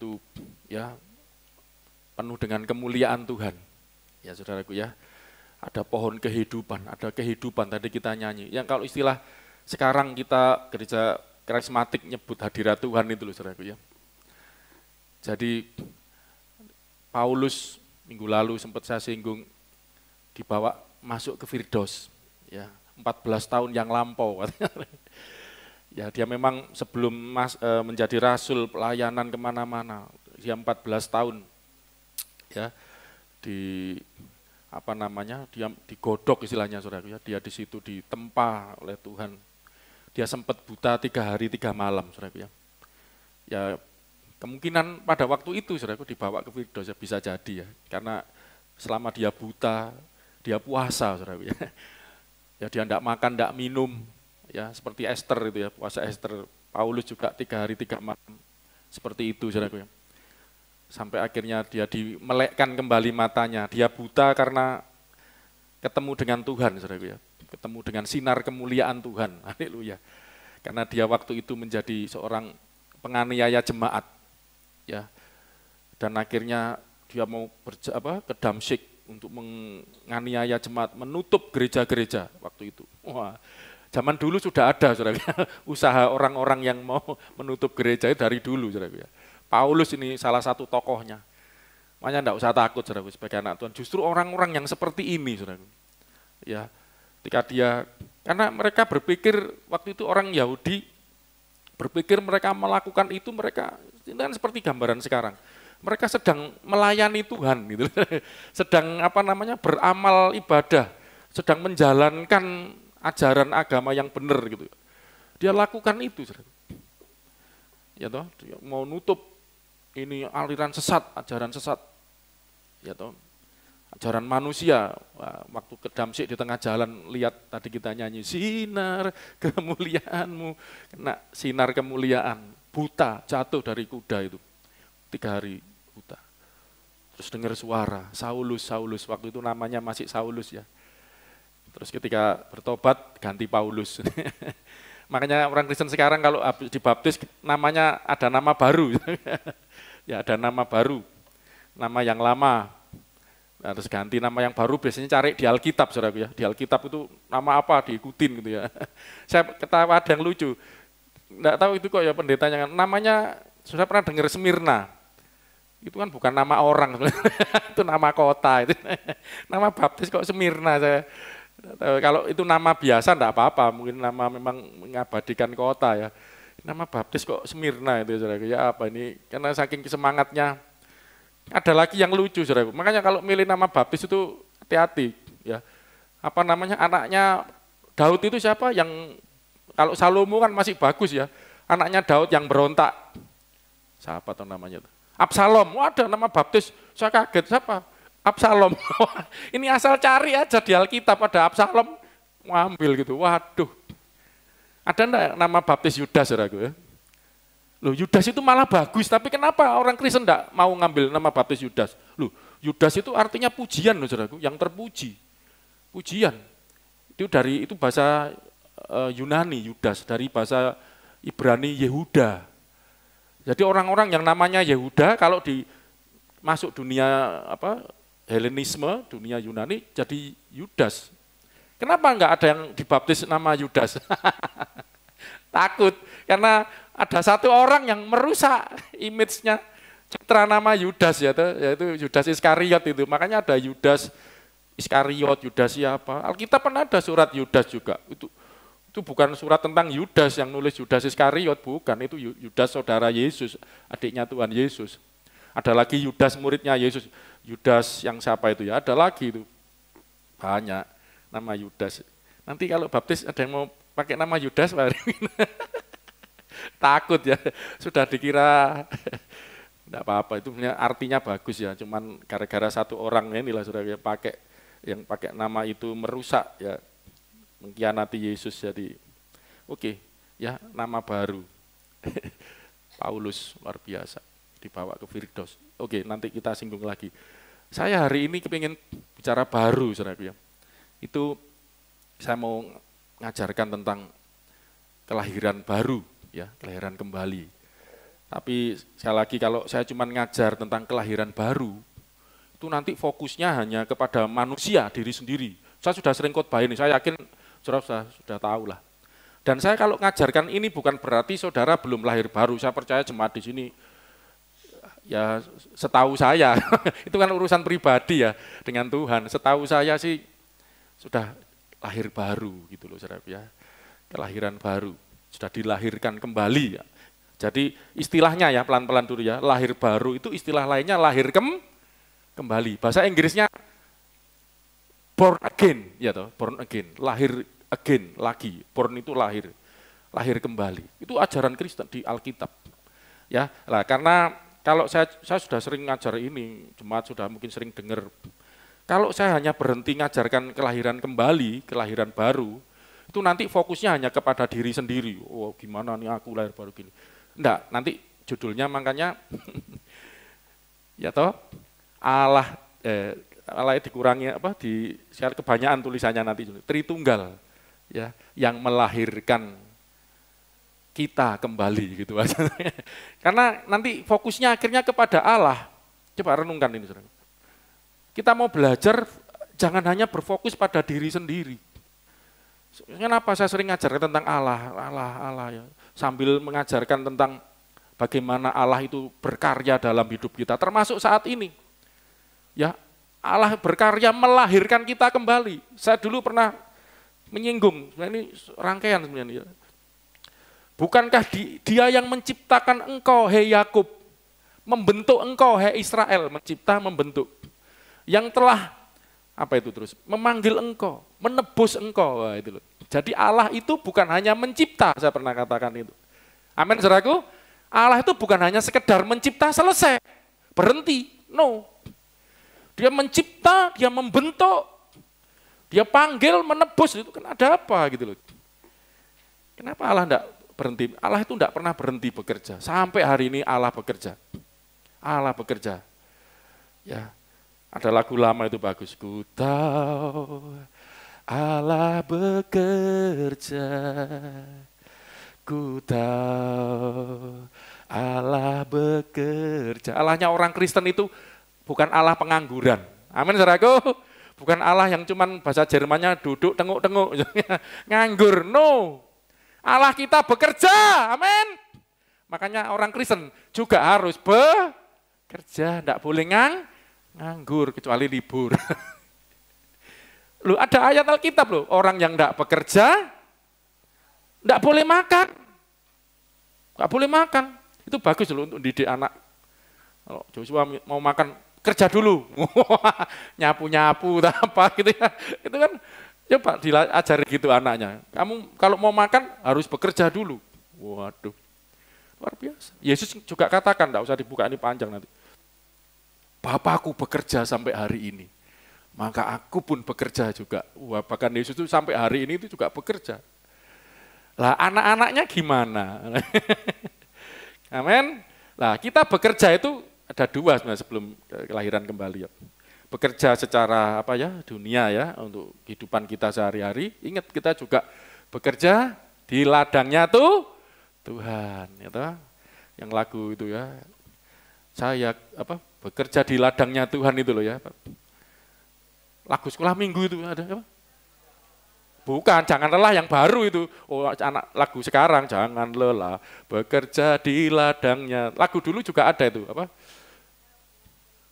itu ya penuh dengan kemuliaan Tuhan. Ya saudaraku ya, ada pohon kehidupan, ada kehidupan tadi kita nyanyi. Yang kalau istilah sekarang kita gereja karismatik nyebut hadirat Tuhan itu loh saudaraku ya. Jadi Paulus minggu lalu sempat saya singgung dibawa masuk ke Firdaus ya, 14 tahun yang lampau. Ya dia memang sebelum menjadi rasul pelayanan kemana-mana, dia 14 tahun ya di dia digodok istilahnya saudara ya, dia di situ ditempa oleh Tuhan. Dia sempat buta 3 hari 3 malam saudara ya. Ya kemungkinan pada waktu itu saudara dibawa ke Firdaus ya, bisa jadi ya, karena selama dia buta dia puasa saudara ya. Ya dia enggak makan, enggak minum ya, seperti Esther itu ya, puasa Esther. Paulus juga 3 hari 3 malam seperti itu saudara ya. Sampai akhirnya dia dimelekkan kembali matanya. Dia buta karena ketemu dengan Tuhan, saudara ya. Ketemu dengan sinar kemuliaan Tuhan. Haleluya. Karena dia waktu itu menjadi seorang penganiaya jemaat, ya. Dan akhirnya dia mau ke Damsyik untuk menganiaya jemaat, menutup gereja-gereja waktu itu. Wah, zaman dulu sudah ada, saudara ya. Usaha orang-orang yang mau menutup gereja itu dari dulu, saudara ya. Paulus ini salah satu tokohnya. Makanya enggak usah takut saudara sebagai anak Tuhan. Justru orang-orang yang seperti ini saudara. Ya, ketika karena mereka berpikir waktu itu orang Yahudi berpikir mereka melakukan itu, mereka kan seperti gambaran sekarang. Mereka sedang melayani Tuhan gitu. Sedang beramal ibadah, sedang menjalankan ajaran agama yang benar gitu. Dia lakukan itu saudara. Ya toh, dia mau nutup ini aliran sesat, ajaran sesat, ya toh, ajaran manusia. Wah, waktu ke Damsyik di tengah jalan lihat tadi kita nyanyi sinar kemuliaanmu, kena sinar kemuliaan, buta jatuh dari kuda itu 3 hari buta. Terus dengar suara Saulus, Saulus, waktu itu namanya masih Saulus ya. Terus ketika bertobat ganti Paulus. Makanya orang Kristen sekarang kalau dibaptis namanya ada nama baru. Ya ada nama baru, nama yang lama, nah, terus ganti nama yang baru biasanya cari di Alkitab saudaraku ya, di Alkitab itu nama apa diikutin gitu ya. Saya ketawa ada yang lucu, enggak tahu itu kok ya pendetanya, namanya sudah pernah dengar Smyrna, itu kan bukan nama orang, itu nama kota, itu nama baptis kok Smyrna. Saya kalau itu nama biasa enggak apa-apa, mungkin nama memang mengabadikan kota ya. Nama baptis kok Smyrna itu saudaraku ya, apa ini, karena saking semangatnya. Ada lagi yang lucu saudaraku, makanya kalau milih nama baptis itu hati-hati ya. Anaknya Daud itu siapa? Yang kalau Salomo kan masih bagus ya, anaknya Daud yang berontak, siapa tuh namanya tuh? Absalom. Ada nama baptis, saya kaget, siapa? Absalom. Ini asal cari aja di Alkitab ada Absalom, ngambil gitu, waduh. Ada enggak nama baptis Yudas saudaraku ya? Loh, Yudas itu malah bagus, tapi kenapa orang Kristen enggak mau ngambil nama baptis Yudas? Loh, Yudas itu artinya pujian loh saudaraku, yang terpuji. Pujian. Itu bahasa Yunani Yudas, dari bahasa Ibrani Yehuda. Jadi orang-orang yang namanya Yehuda kalau masuk dunia Helenisme, dunia Yunani jadi Yudas. Kenapa enggak ada yang dibaptis nama Yudas? Takut, karena ada satu orang yang merusak image-nya, citra nama Yudas yaitu Yudas Iskariot itu. Makanya ada Yudas Iskariot, Yudas siapa? Alkitab pernah ada surat Yudas juga. Itu bukan surat tentang Yudas yang nulis Yudas Iskariot, bukan. Itu Yudas saudara Yesus, adiknya Tuhan Yesus. Ada lagi Yudas muridnya Yesus. Yudas yang siapa itu ya? Ada lagi itu. Banyak nama Yudas. Nanti kalau baptis ada yang mau pakai nama Yudas, takut ya. Sudah dikira enggak apa-apa, itu artinya bagus ya. Cuman gara-gara satu orang inilah sudah yang pakai nama itu merusak ya, mengkhianati Yesus. Jadi oke, ya nama baru. Paulus luar biasa dibawa ke Firdaus. Oke, nanti kita singgung lagi. Saya hari ini kepingin bicara baru saudaraku ya. Itu saya mau ngajarkan tentang kelahiran baru ya, kelahiran kembali. Tapi sekali lagi kalau saya cuma ngajar tentang kelahiran baru, itu nanti fokusnya hanya kepada manusia, diri sendiri. Saya sudah sering khotbah ini, saya yakin saudara sudah tahu lah. Dan saya kalau ngajarkan ini bukan berarti saudara belum lahir baru, saya percaya jemaat di sini, ya setahu saya, itu kan urusan pribadi ya dengan Tuhan, setahu saya sih sudah lahir baru gitu loh saudara ya, kelahiran baru, sudah dilahirkan kembali ya. Jadi istilahnya ya pelan-pelan dulu ya, lahir baru itu istilah lainnya lahir kembali. Bahasa Inggrisnya born again, ya toh, born again, lahir again lagi. Born itu lahir, lahir kembali. Itu ajaran Kristen di Alkitab. Ya, lah karena kalau saya sudah sering ngajar ini, jemaat sudah mungkin sering dengar. Kalau saya hanya berhenti ngajarkan kelahiran kembali, kelahiran baru, itu nanti fokusnya hanya kepada diri sendiri. Oh, gimana nih aku lahir baru gini. Enggak, nanti judulnya makanya ya toh Allah dikurangi apa di kebanyakan tulisannya nanti Tritunggal ya yang melahirkan kita kembali gitu aja. Karena nanti fokusnya akhirnya kepada Allah. Coba renungkan ini saudara. Kita mau belajar jangan hanya berfokus pada diri sendiri. Kenapa saya sering ngajarkan tentang Allah ya. Sambil mengajarkan tentang bagaimana Allah itu berkarya dalam hidup kita, termasuk saat ini. Ya, Allah berkarya melahirkan kita kembali. Saya dulu pernah menyinggung, ini rangkaian sebenarnya. Bukankah dia yang menciptakan engkau, hei Yakub, membentuk engkau, hei Israel, mencipta, membentuk. Yang telah apa itu terus? Memanggil engkau, menebus engkau. Wah, itu loh. Jadi Allah itu bukan hanya mencipta, saya pernah katakan itu. Amin, saudaraku. Allah itu bukan hanya sekedar mencipta selesai, berhenti. No. Dia mencipta, dia membentuk, dia panggil, menebus, itu kan ada apa gitu loh. Kenapa Allah enggak berhenti? Allah itu enggak pernah berhenti bekerja. Sampai hari ini Allah bekerja. Allah bekerja. Ya. Ada lagu lama itu bagus. Ku tahu Allah bekerja. Ku tahu Allah bekerja. Allahnya orang Kristen itu bukan Allah pengangguran. Amin, saudaraku. Bukan Allah yang cuman bahasa Jermannya duduk tenguk-tenguk nganggur. No. Allah kita bekerja. Amin. Makanya orang Kristen juga harus bekerja, enggak boleh nganggur kecuali libur. Loh, ada ayat Alkitab loh, orang yang enggak bekerja enggak boleh makan. Enggak boleh makan. Itu bagus loh untuk didik anak. Kalau Joshua mau makan, kerja dulu. Nyapu-nyapu apa gitu ya. Itu kan coba diajari gitu anaknya. Kamu kalau mau makan harus bekerja dulu. Waduh. Luar biasa. Yesus juga katakan, enggak usah dibuka ini panjang nanti. Bapakku bekerja sampai hari ini, maka aku pun bekerja juga. Wah, bahkan Yesus itu sampai hari ini itu juga bekerja. Lah anak-anaknya gimana? Amin. Lah kita bekerja itu ada dua sebenarnya sebelum kelahiran kembali ya. Bekerja secara apa ya dunia ya untuk kehidupan kita sehari-hari. Ingat kita juga bekerja di ladangnya tuh Tuhan, ya toh? Yang lagu itu ya. Saya bekerja di ladangnya Tuhan itu loh ya. Lagu sekolah minggu itu ada apa? Bukan, jangan lelah yang baru itu. Oh, anak lagu sekarang jangan lelah bekerja di ladangnya. Lagu dulu juga ada itu apa?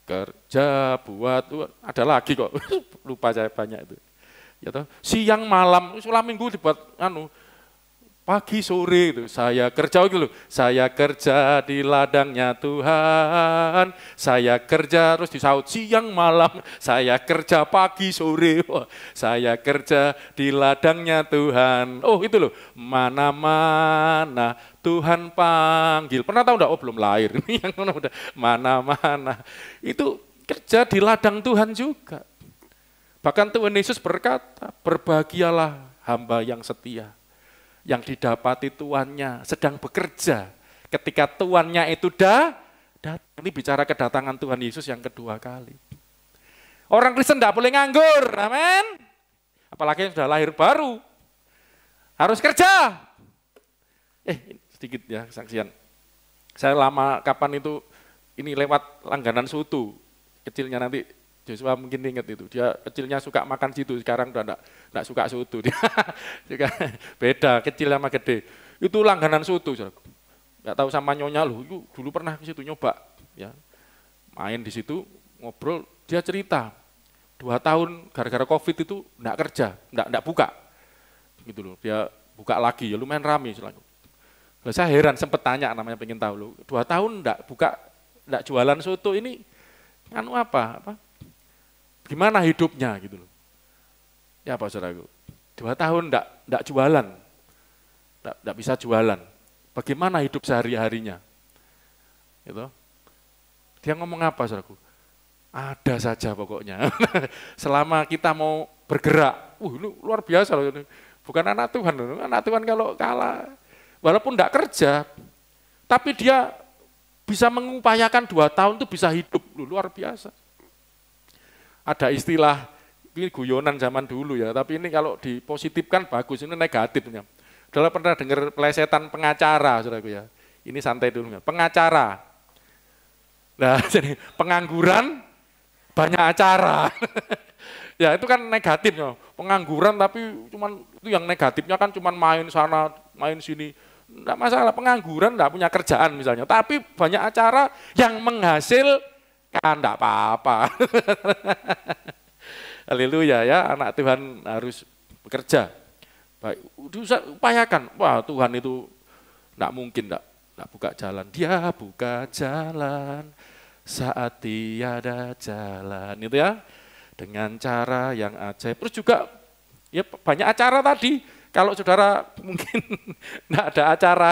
Kerja buat ada lagi kok. Lupa saya banyak itu. Ya toh, siang malam sekolah minggu dibuat pagi sore itu saya kerja gitu loh. Saya kerja di ladangnya Tuhan. Saya kerja terus disaut siang malam. Saya kerja pagi sore. Wah, saya kerja di ladangnya Tuhan. Oh itu loh. Mana-mana Tuhan panggil. Pernah tahu enggak? Oh belum lahir. Ini yang udah mana-mana. Itu kerja di ladang Tuhan juga. Bahkan Tuhan Yesus berkata, berbahagialah hamba yang setia. Yang didapati tuannya sedang bekerja ketika tuannya itu datang. Ini bicara kedatangan Tuhan Yesus yang kedua kali. Orang Kristen tidak boleh nganggur, amin. Apalagi yang sudah lahir baru, harus kerja. Sedikit ya kesaksian. Saya lama kapan itu ini lewat langganan soto kecilnya nanti Joshua mungkin ingat itu. Dia kecilnya suka makan situ, sekarang udah enggak suka soto. Dia juga beda kecil sama gede. Itu langganan soto, saudaraku. Enggak tahu sama nyonya loh, itu dulu pernah ke situ nyoba ya. Main di situ, ngobrol, dia cerita 2 tahun gara-gara Covid itu enggak kerja, enggak buka. Gitu loh. Dia buka lagi ya lumayan rame selalu. Saya heran sempat tanya namanya pengen tahu loh. 2 tahun enggak buka, enggak jualan soto ini anu apa? Gimana hidupnya gitu loh. Ya Pak Saudaraku, 2 tahun enggak jualan, enggak bisa jualan. Bagaimana hidup sehari-harinya? Gitu. Dia ngomong apa Saudaraku? Ada saja pokoknya. Selama kita mau bergerak, ini luar biasa loh. Bukan anak Tuhan, anak Tuhan kalau kalah, walaupun enggak kerja, tapi dia bisa mengupayakan 2 tahun itu bisa hidup, luar biasa. Ada istilah, ini guyonan zaman dulu ya, tapi ini kalau dipositifkan bagus, ini negatifnya. Udah pernah dengar pelesetan pengacara, saudaraku ya. Ini santai dulu ya, pengacara. Nah, jadi pengangguran, banyak acara. Ya itu kan negatifnya, pengangguran tapi cuman itu yang negatifnya kan cuman main sana, main sini. Enggak masalah, pengangguran enggak punya kerjaan misalnya, tapi banyak acara yang menghasilkan enggak apa-apa. Haleluya ya, anak Tuhan harus bekerja. Baik, upayakan. Wah, Tuhan itu enggak mungkin enggak buka jalan. Dia buka jalan saat tiada jalan, itu ya. Dengan cara yang ajaib. Terus juga ya banyak acara tadi. Kalau saudara mungkin enggak ada acara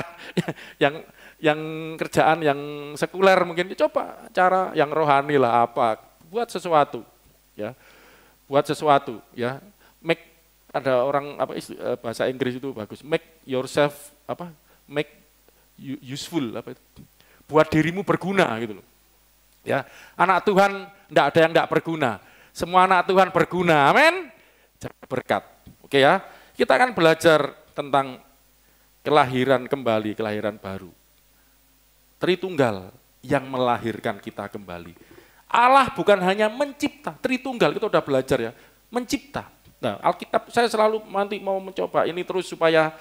yang kerjaan yang sekuler mungkin coba cara yang rohani lah apa. Buat sesuatu ya. Buat sesuatu ya. Make ada orang apa bahasa Inggris itu bagus. Make yourself make useful apa itu. Buat dirimu berguna gitu loh. Ya, anak Tuhan enggak ada yang enggak berguna. Semua anak Tuhan berguna. Amin. Jadi berkat. Oke ya. Kita akan belajar tentang kelahiran kembali, kelahiran baru. Tritunggal yang melahirkan kita kembali. Allah bukan hanya mencipta, Tritunggal kita udah belajar ya, mencipta. Nah, Alkitab saya selalu nanti mau mencoba ini terus supaya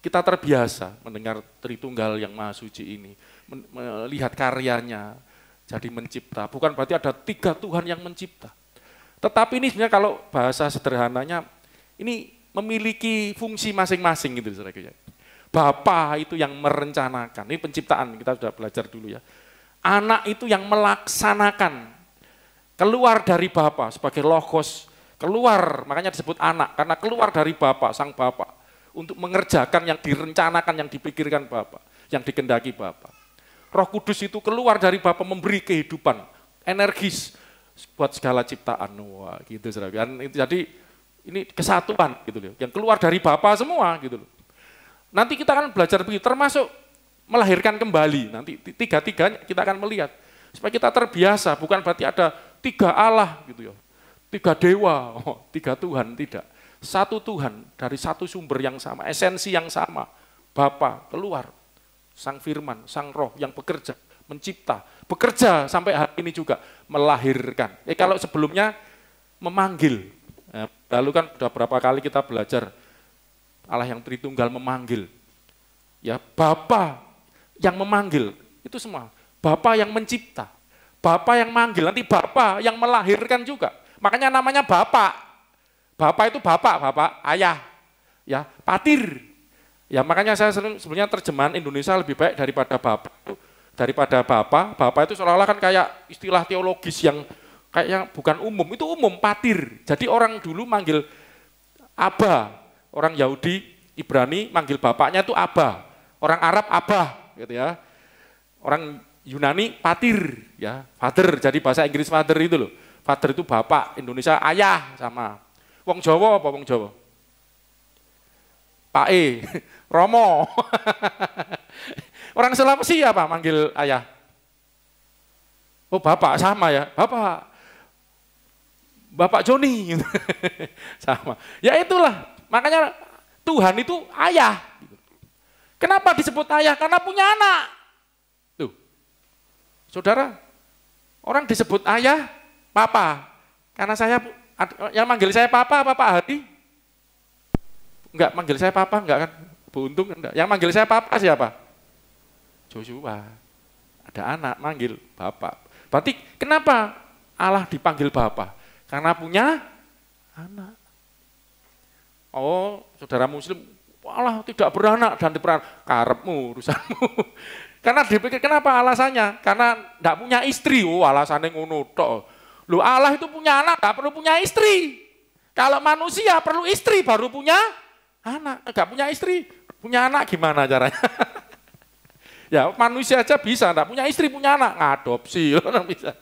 kita terbiasa mendengar Tritunggal yang Maha Suci ini, melihat karyanya, jadi mencipta. Bukan berarti ada 3 Tuhan yang mencipta. Tetapi ini sebenarnya kalau bahasa sederhananya, ini memiliki fungsi masing-masing gitu saudara. Bapa itu yang merencanakan, ini penciptaan kita sudah belajar dulu ya. Anak itu yang melaksanakan, keluar dari Bapa sebagai logos, keluar makanya disebut anak karena keluar dari Bapa, sang Bapa untuk mengerjakan yang direncanakan, yang dipikirkan Bapa, yang dikehendaki Bapa. Roh Kudus itu keluar dari Bapa memberi kehidupan, energis buat segala ciptaan. Wah, gitu saudara. Itu jadi ini kesatuan gitu loh, yang keluar dari Bapa semua gitu loh. Nanti kita akan belajar begitu, termasuk melahirkan kembali. Nanti 3-3 kita akan melihat supaya kita terbiasa. Bukan berarti ada 3 Allah gitu ya, 3 dewa, 3 Tuhan, tidak. 1 Tuhan dari 1 sumber yang sama, esensi yang sama. Bapa keluar, Sang Firman, Sang Roh yang bekerja, mencipta, bekerja sampai hari ini juga melahirkan. Kalau sebelumnya memanggil. Lalu kan sudah berapa kali kita belajar Allah yang Tritunggal memanggil. Ya, Bapa yang memanggil, itu semua. Bapa yang mencipta, Bapa yang manggil, nanti Bapa yang melahirkan juga. Makanya namanya Bapa. Bapa itu Bapak, ayah. Ya, patir. Ya, makanya saya sebenarnya terjemahan Indonesia lebih baik daripada Bapa. Daripada Bapa itu seolah-olah kan kayak istilah teologis yang kayaknya bukan umum, itu umum, patir. Jadi orang dulu manggil Aba, orang Yahudi, Ibrani manggil bapaknya itu Aba, orang Arab Abah, gitu ya. Orang Yunani patir, ya, father. Jadi bahasa Inggris father itu loh. Father itu bapak, Indonesia ayah sama. Wong Jawa apa wong Jawa? Pak E, Romo. Orang Sulawesi apa manggil ayah? Oh bapak sama ya, Bapak Joni, sama. Ya itulah, makanya Tuhan itu ayah. Kenapa disebut ayah? Karena punya anak. Tuh, Saudara, orang disebut ayah, papa. Karena yang manggil saya papa, Pak Hadi? Enggak, manggil saya papa, enggak kan? Bu Untung, enggak. Yang manggil saya papa siapa? Joshua. Ada anak manggil bapak. Berarti kenapa Allah dipanggil bapak? Karena punya anak. Oh, saudara muslim, Allah tidak beranak dan diperanak. Karepmu, urusanmu. Karena dipikir, kenapa alasannya? Karena tidak punya istri. Oh, alasannya ngono tok. Loh, Allah itu punya anak, tidak perlu punya istri. Kalau manusia perlu istri, baru punya anak. Enggak punya istri, punya anak gimana caranya? Ya, manusia aja bisa, tidak punya istri, punya anak. Ngadopsi, orang bisa.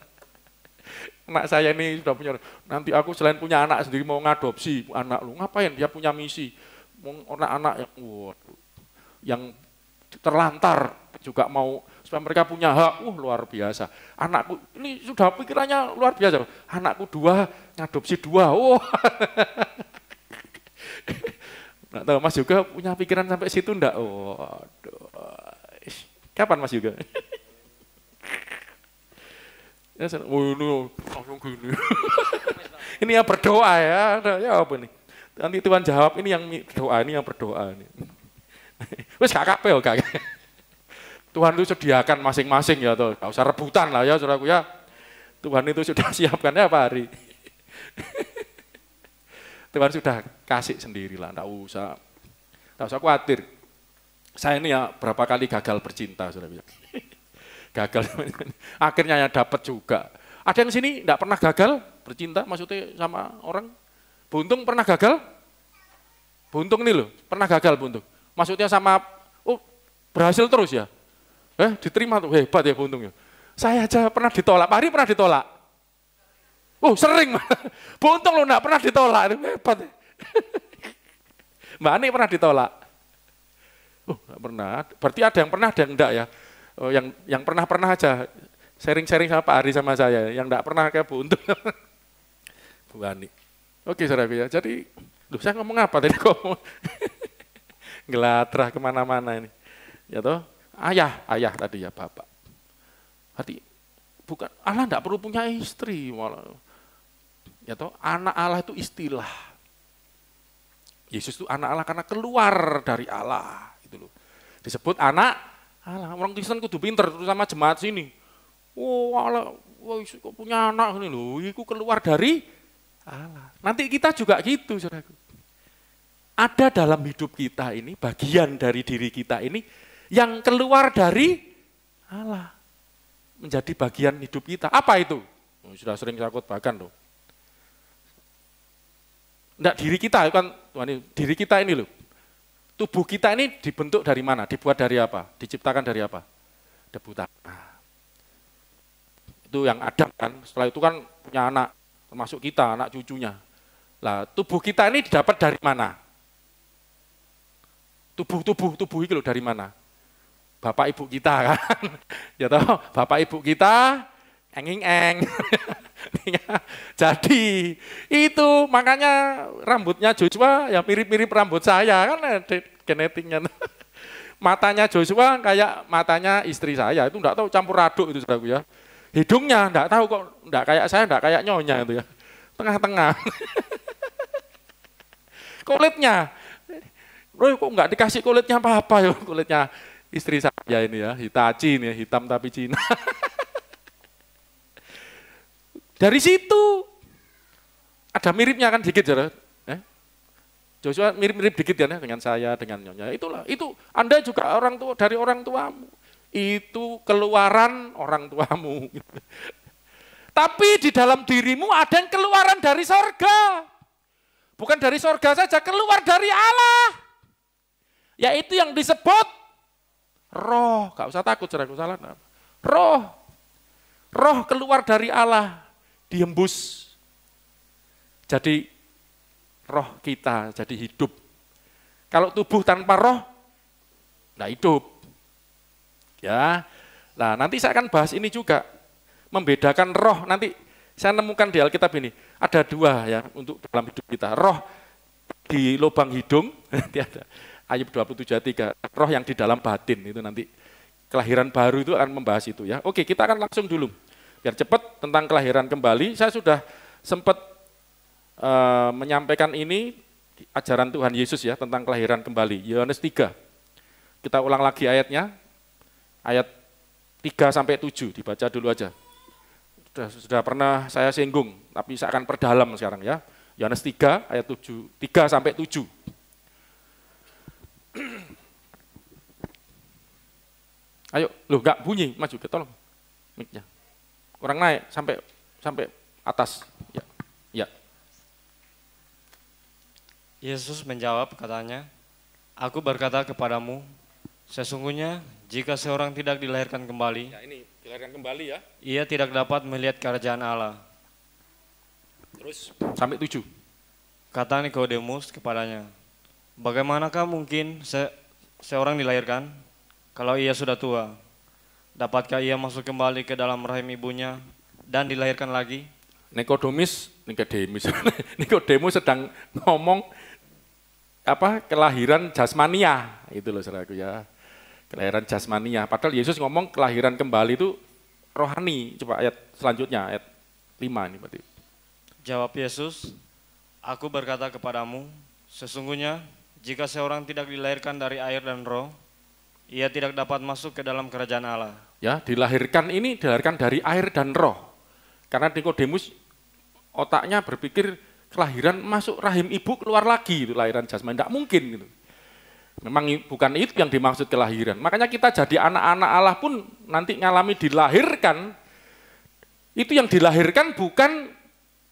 Anak saya ini sudah punya, nanti aku selain punya anak sendiri mau ngadopsi anak lu, ngapain? Dia punya misi, anak-anak yang terlantar juga mau supaya mereka punya hak, luar biasa. Anakku ini sudah pikirannya luar biasa. Anakku 2, ngadopsi 2. Nggak tahu Mas juga punya pikiran sampai situ enggak? Kapan Mas juga? Ya, ini langsung gini. Ini yang berdoa ya apa nih? Nanti Tuhan jawab, ini yang berdoa, ini yang berdoa nih. Wes gak kabeh kok. Tuhan itu sediakan masing-masing ya toh. Enggak usah rebutan lah ya Saudaraku ya. Tuhan itu sudah siapkan ya Pak Hari. Tuhan sudah kasih sendirilah, enggak usah khawatir. Saya ini ya berapa kali gagal bercinta Saudara. Gagal, akhirnya ya dapat juga. Ada yang sini enggak pernah gagal bercinta, maksudnya sama orang? Buntung pernah gagal? Buntung ini loh, pernah gagal Buntung. Maksudnya sama, berhasil terus ya? Diterima tuh, hebat ya Buntung ya. Saya aja pernah ditolak, Pak Hari pernah ditolak? Sering. Buntung loh enggak pernah ditolak, hebat ya. Mbak Ani pernah ditolak? Enggak pernah, berarti ada yang pernah, ada yang enggak ya? Yang pernah aja, sharing-sharing sama Pak Hari sama saya, yang enggak pernah kayak Bu Untung. Bu Ani. Oke Saudaraku ya, jadi, saya ngomong apa tadi kok? Ngelatrah kemana-mana ini. Ya toh, ayah tadi ya bapak. Berarti, bukan, Allah enggak perlu punya istri. Malah. Ya toh, anak Allah itu istilah. Yesus itu anak Allah karena keluar dari Allah. Gitu loh. Disebut anak Allah, orang Kristen kudu pinter, terutama jemaat sini. Allah, kok punya anak ini loh, itu keluar dari Allah. Nanti kita juga gitu, Saudaraku. Ada dalam hidup kita ini, bagian dari diri kita ini, yang keluar dari Allah. Menjadi bagian hidup kita. Apa itu? Sudah sering saya khotbahkan loh. Enggak diri kita, kan diri kita ini loh. Tubuh kita ini dibentuk dari mana? Dibuat dari apa? Diciptakan dari apa? Debu tanah. Itu yang Adam kan, setelah itu kan punya anak, termasuk kita, anak cucunya. Lah, tubuh kita ini didapat dari mana? Tubuh itu loh dari mana? Bapak ibu kita kan. Ya toh, bapak ibu kita eng. Jadi itu makanya rambutnya Joshua ya mirip-mirip rambut saya kan genetiknya. Matanya Joshua kayak matanya istri saya, itu enggak tahu campur aduk itu Saudaraku ya. Hidungnya enggak tahu kok, enggak kayak saya, enggak kayak nyonya itu ya. Tengah-tengah. Kulitnya, kok enggak dikasih kulitnya apa-apa ya, kulitnya istri saya ini ya, Hitachi ini ya, hitam tapi Cina. Dari situ ada miripnya kan dikit ya. Joshua mirip-mirip dikit ya dengan saya, dengan nyonya. Itulah, itu Anda juga orang tua dari orang tuamu. Itu keluaran orang tuamu. Tapi di dalam dirimu ada yang keluaran dari sorga. Bukan dari sorga saja, keluar dari Allah. Yaitu yang disebut roh. Gak usah takut, Saudaraku, salah. Roh. Roh keluar dari Allah. Dihembus. Jadi roh kita jadi hidup. Kalau tubuh tanpa roh, enggak hidup. Ya, nah nanti saya akan bahas ini juga, membedakan roh. Nanti saya nemukan di Alkitab ini, ada 2 ya untuk dalam hidup kita. Roh di lubang hidung, nanti ada Ayub 27 ayat 3, roh yang di dalam batin, itu nanti kelahiran baru itu akan membahas itu ya. Oke, kita akan langsung dulu. Biar cepat tentang kelahiran kembali, saya sudah sempat menyampaikan ini ajaran Tuhan Yesus ya tentang kelahiran kembali. Yohanes 3. Kita ulang lagi ayatnya. Ayat 3 sampai 7 dibaca dulu aja. Sudah pernah saya singgung, tapi saya akan perdalam sekarang ya. Yohanes 3 ayat 7, 3 sampai 7. Ayo, loh enggak bunyi, maju ke tolong mic-nya. Kurang naik sampai atas. Ya. Ya. Yesus menjawab katanya, "Aku berkata kepadamu, sesungguhnya jika seorang tidak dilahirkan kembali, Ya, ini dilahirkan kembali ya. ia tidak dapat melihat kerajaan Allah." Terus sampai 7. Kata Nikodemus kepadanya, "Bagaimanakah mungkin seorang dilahirkan kalau ia sudah tua? Dapatkah ia masuk kembali ke dalam rahim ibunya dan dilahirkan lagi?" Nikodemus sedang ngomong kelahiran jasmania, itu loh saudaraku ya. Kelahiran jasmania. Padahal Yesus ngomong kelahiran kembali itu rohani. Coba ayat selanjutnya, ayat 5 ini berarti. Jawab Yesus, "Aku berkata kepadamu, sesungguhnya jika seorang tidak dilahirkan dari air dan roh, ia tidak dapat masuk ke dalam kerajaan Allah." Ya, dilahirkan dari air dan roh. Karena Nikodemus otaknya berpikir kelahiran masuk rahim ibu keluar lagi, itu lahiran jasmani, tidak mungkin gitu. Memang bukan itu yang dimaksud kelahiran. Makanya kita jadi anak-anak Allah pun nanti ngalami dilahirkan. Itu yang dilahirkan bukan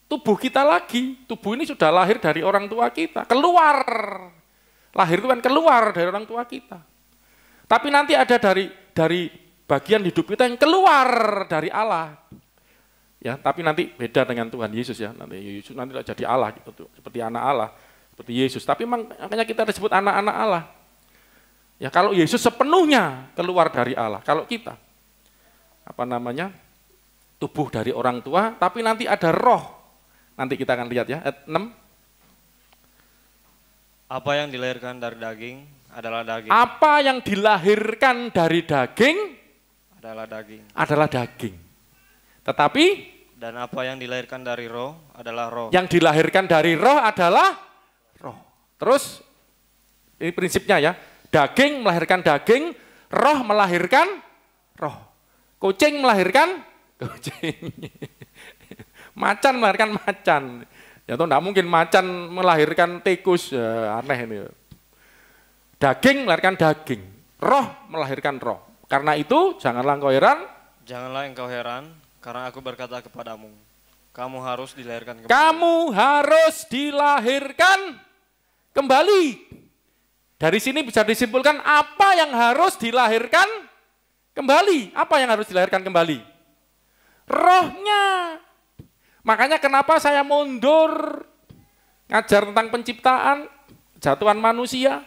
tubuh kita lagi. Tubuh ini sudah lahir dari orang tua kita. Keluar. Lahir itu kan keluar dari orang tua kita. Tapi nanti ada dari bagian hidup kita yang keluar dari Allah. Ya, tapi nanti beda dengan Tuhan Yesus ya. Nanti Yesus nanti jadi Allah gitu, seperti anak Allah, seperti Yesus. Tapi makanya kita disebut anak-anak Allah. Ya, kalau Yesus sepenuhnya keluar dari Allah, kalau kita tubuh dari orang tua, tapi nanti ada roh. Nanti kita akan lihat ya, ayat 6. Apa yang dilahirkan dari daging adalah daging. Apa yang dilahirkan dari daging adalah daging. Tetapi dan apa yang dilahirkan dari roh adalah roh. Yang dilahirkan dari roh adalah roh. Terus ini prinsipnya ya. Daging melahirkan daging, roh melahirkan roh. Kucing melahirkan kucing. Macan melahirkan macan. Ya toh enggak mungkin macan melahirkan tikus, ya, aneh ini. Daging melahirkan daging, roh melahirkan roh. Karena itu janganlah engkau heran. Janganlah engkau heran, karena aku berkata kepadamu, kamu harus dilahirkan kembali. Kamu harus dilahirkan kembali. Dari sini bisa disimpulkan apa yang harus dilahirkan kembali. Apa yang harus dilahirkan kembali? Rohnya. Makanya kenapa saya mundur ngajar tentang penciptaan, jatuhan manusia.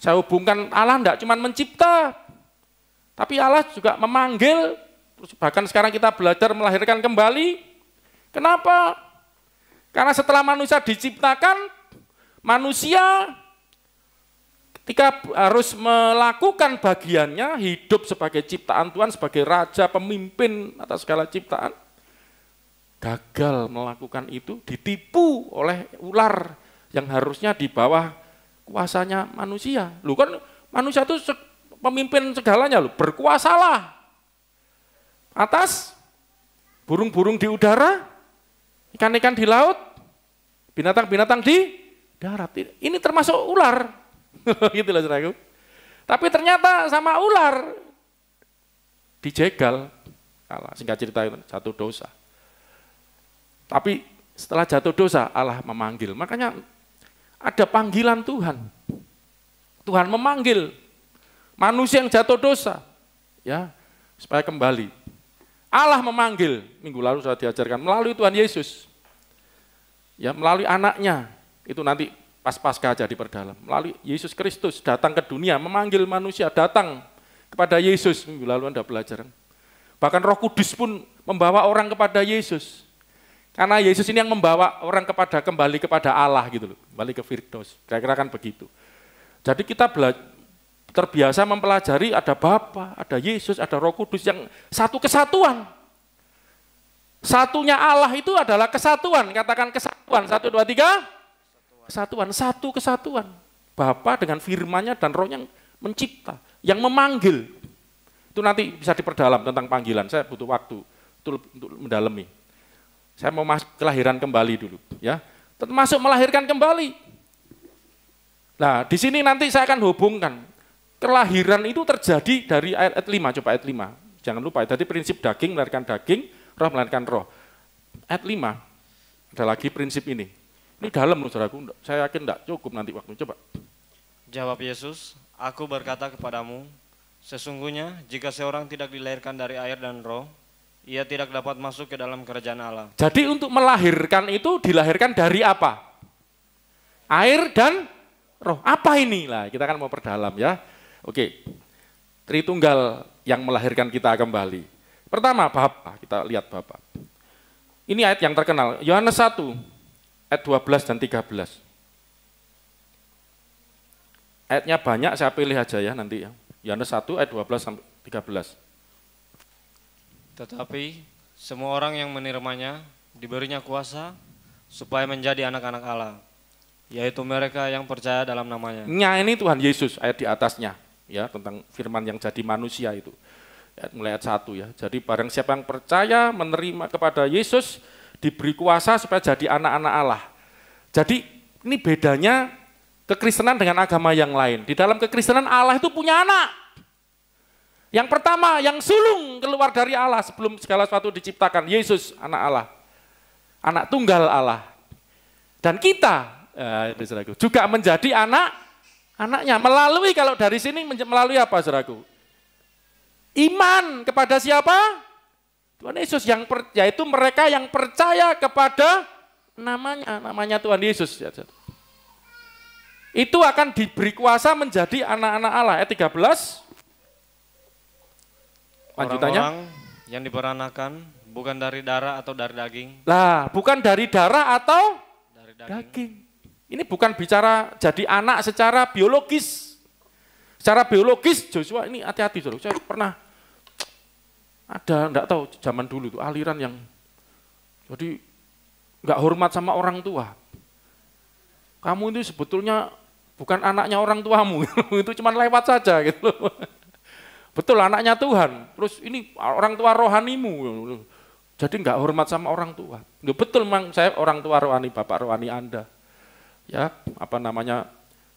Saya hubungkan Allah tidak cuma mencipta, tapi Allah juga memanggil. Bahkan sekarang kita belajar melahirkan kembali. Kenapa? Karena setelah manusia diciptakan, manusia ketika harus melakukan bagiannya, hidup sebagai ciptaan Tuhan, sebagai raja, pemimpin atas segala ciptaan, gagal melakukan itu, ditipu oleh ular yang harusnya di bawah kuasanya manusia. Lu kan manusia itu pemimpin segalanya, lu berkuasalah atas burung-burung di udara, ikan-ikan di laut, binatang-binatang di darat. Ini termasuk ular. Gitu loh saudaraku. Tapi ternyata sama ular dijegal. Singkat cerita itu jatuh dosa. Tapi setelah jatuh dosa Allah memanggil. Makanya ada panggilan Tuhan. Tuhan memanggil manusia yang jatuh dosa, ya, supaya kembali. Allah memanggil, minggu lalu saya diajarkan melalui Tuhan Yesus. Ya, melalui anaknya. Itu nanti pas Paskah aja diperdalam. Melalui Yesus Kristus datang ke dunia, memanggil manusia datang kepada Yesus. Minggu lalu Anda belajar. Bahkan Roh Kudus pun membawa orang kepada Yesus. Karena Yesus ini yang membawa orang kembali kepada Allah gitu loh. Kembali ke Firdaus. Kira-kira kan begitu. Jadi kita terbiasa mempelajari ada Bapa, ada Yesus, ada Roh Kudus yang satu kesatuan. Satunya Allah itu adalah kesatuan, katakan kesatuan, 1, 2, 3, kesatuan, satu kesatuan. Bapa dengan firman-Nya dan Roh-Nya yang mencipta, yang memanggil. Itu nanti bisa diperdalam tentang panggilan, saya butuh waktu untuk mendalami. Saya mau masuk kelahiran kembali dulu, ya. Termasuk melahirkan kembali. Nah, di sini nanti saya akan hubungkan. Kelahiran itu terjadi dari ayat 5, coba ayat 5. Jangan lupa, tadi prinsip daging melahirkan daging, roh melahirkan roh. Ayat 5, ada lagi prinsip ini. Ini dalam loh saudaraku, saya yakin tidak cukup nanti waktu. Coba. Jawab Yesus, aku berkata kepadamu, sesungguhnya jika seorang tidak dilahirkan dari air dan roh, ia tidak dapat masuk ke dalam kerajaan Allah. Jadi untuk melahirkan itu dilahirkan dari apa? Air dan roh. Apa ini? Lah, kita kan mau perdalam ya. Oke. Tritunggal yang melahirkan kita kembali. Pertama, Bapa. Kita lihat Bapa. Ini ayat yang terkenal. Yohanes 1 ayat 12 dan 13. Ayatnya banyak, saya pilih aja ya nanti ya. Yohanes 1 ayat 12 sampai 13. Tetapi semua orang yang menerimanya diberinya kuasa supaya menjadi anak-anak Allah, yaitu mereka yang percaya dalam namanya. Ini Tuhan Yesus ayat di atasnya ya, tentang firman yang jadi manusia itu. Mulai ayat 1 ya. Jadi barang siapa yang percaya menerima kepada Yesus diberi kuasa supaya jadi anak-anak Allah. Jadi ini bedanya kekristenan dengan agama yang lain. Di dalam kekristenan Allah itu punya anak. Yang pertama, yang sulung keluar dari Allah sebelum segala sesuatu diciptakan, Yesus, anak Allah. Anak tunggal Allah. Dan kita juga menjadi anaknya. Melalui, kalau dari sini melalui apa, saudaraku? Iman kepada siapa? Tuhan Yesus, yaitu mereka yang percaya kepada namanya Tuhan Yesus. Itu akan diberi kuasa menjadi anak-anak Allah. Ayat 13. Lanjutannya. Orang-orang yang diperanakan bukan dari darah atau dari daging. Lah, bukan dari darah atau dari daging. Ini bukan bicara jadi anak secara biologis. Secara biologis, Joshua ini hati-hati. Saya pernah ada, enggak tahu zaman dulu itu aliran yang jadi enggak hormat sama orang tua. Kamu itu sebetulnya bukan anaknya orang tuamu, itu cuma lewat saja gitu loh. Betul, anaknya Tuhan, terus ini orang tua rohanimu, jadi enggak hormat sama orang tua. Betul memang saya orang tua rohani, bapak rohani Anda. Ya, apa namanya,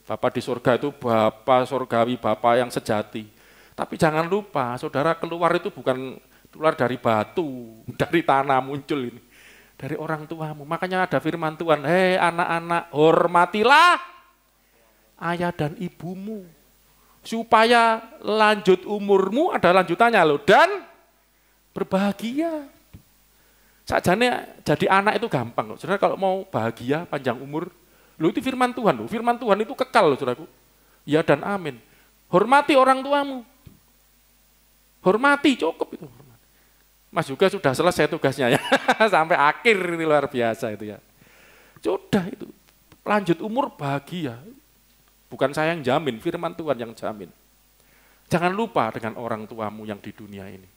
Bapak di surga itu Bapak surgawi, Bapak yang sejati. Tapi jangan lupa, saudara keluar itu bukan keluar dari batu, dari tanah muncul ini. Dari orang tuamu. Makanya ada firman Tuhan, hei anak-anak, hormatilah ayah dan ibumu. Supaya lanjut umurmu ada lanjutannya loh. Dan berbahagia. Sajane jadi anak itu gampang loh. Saudara kalau mau bahagia, panjang umur, loh itu firman Tuhan loh. Firman Tuhan itu kekal loh saudaraku. Ya dan amin. Hormati orang tuamu. Hormati, cukup itu. Mas juga sudah selesai tugasnya ya. Sampai akhir ini luar biasa itu ya. Sudah itu. Lanjut umur bahagia. Bukan saya yang jamin, firman Tuhan yang jamin. Jangan lupa dengan orang tuamu yang di dunia ini.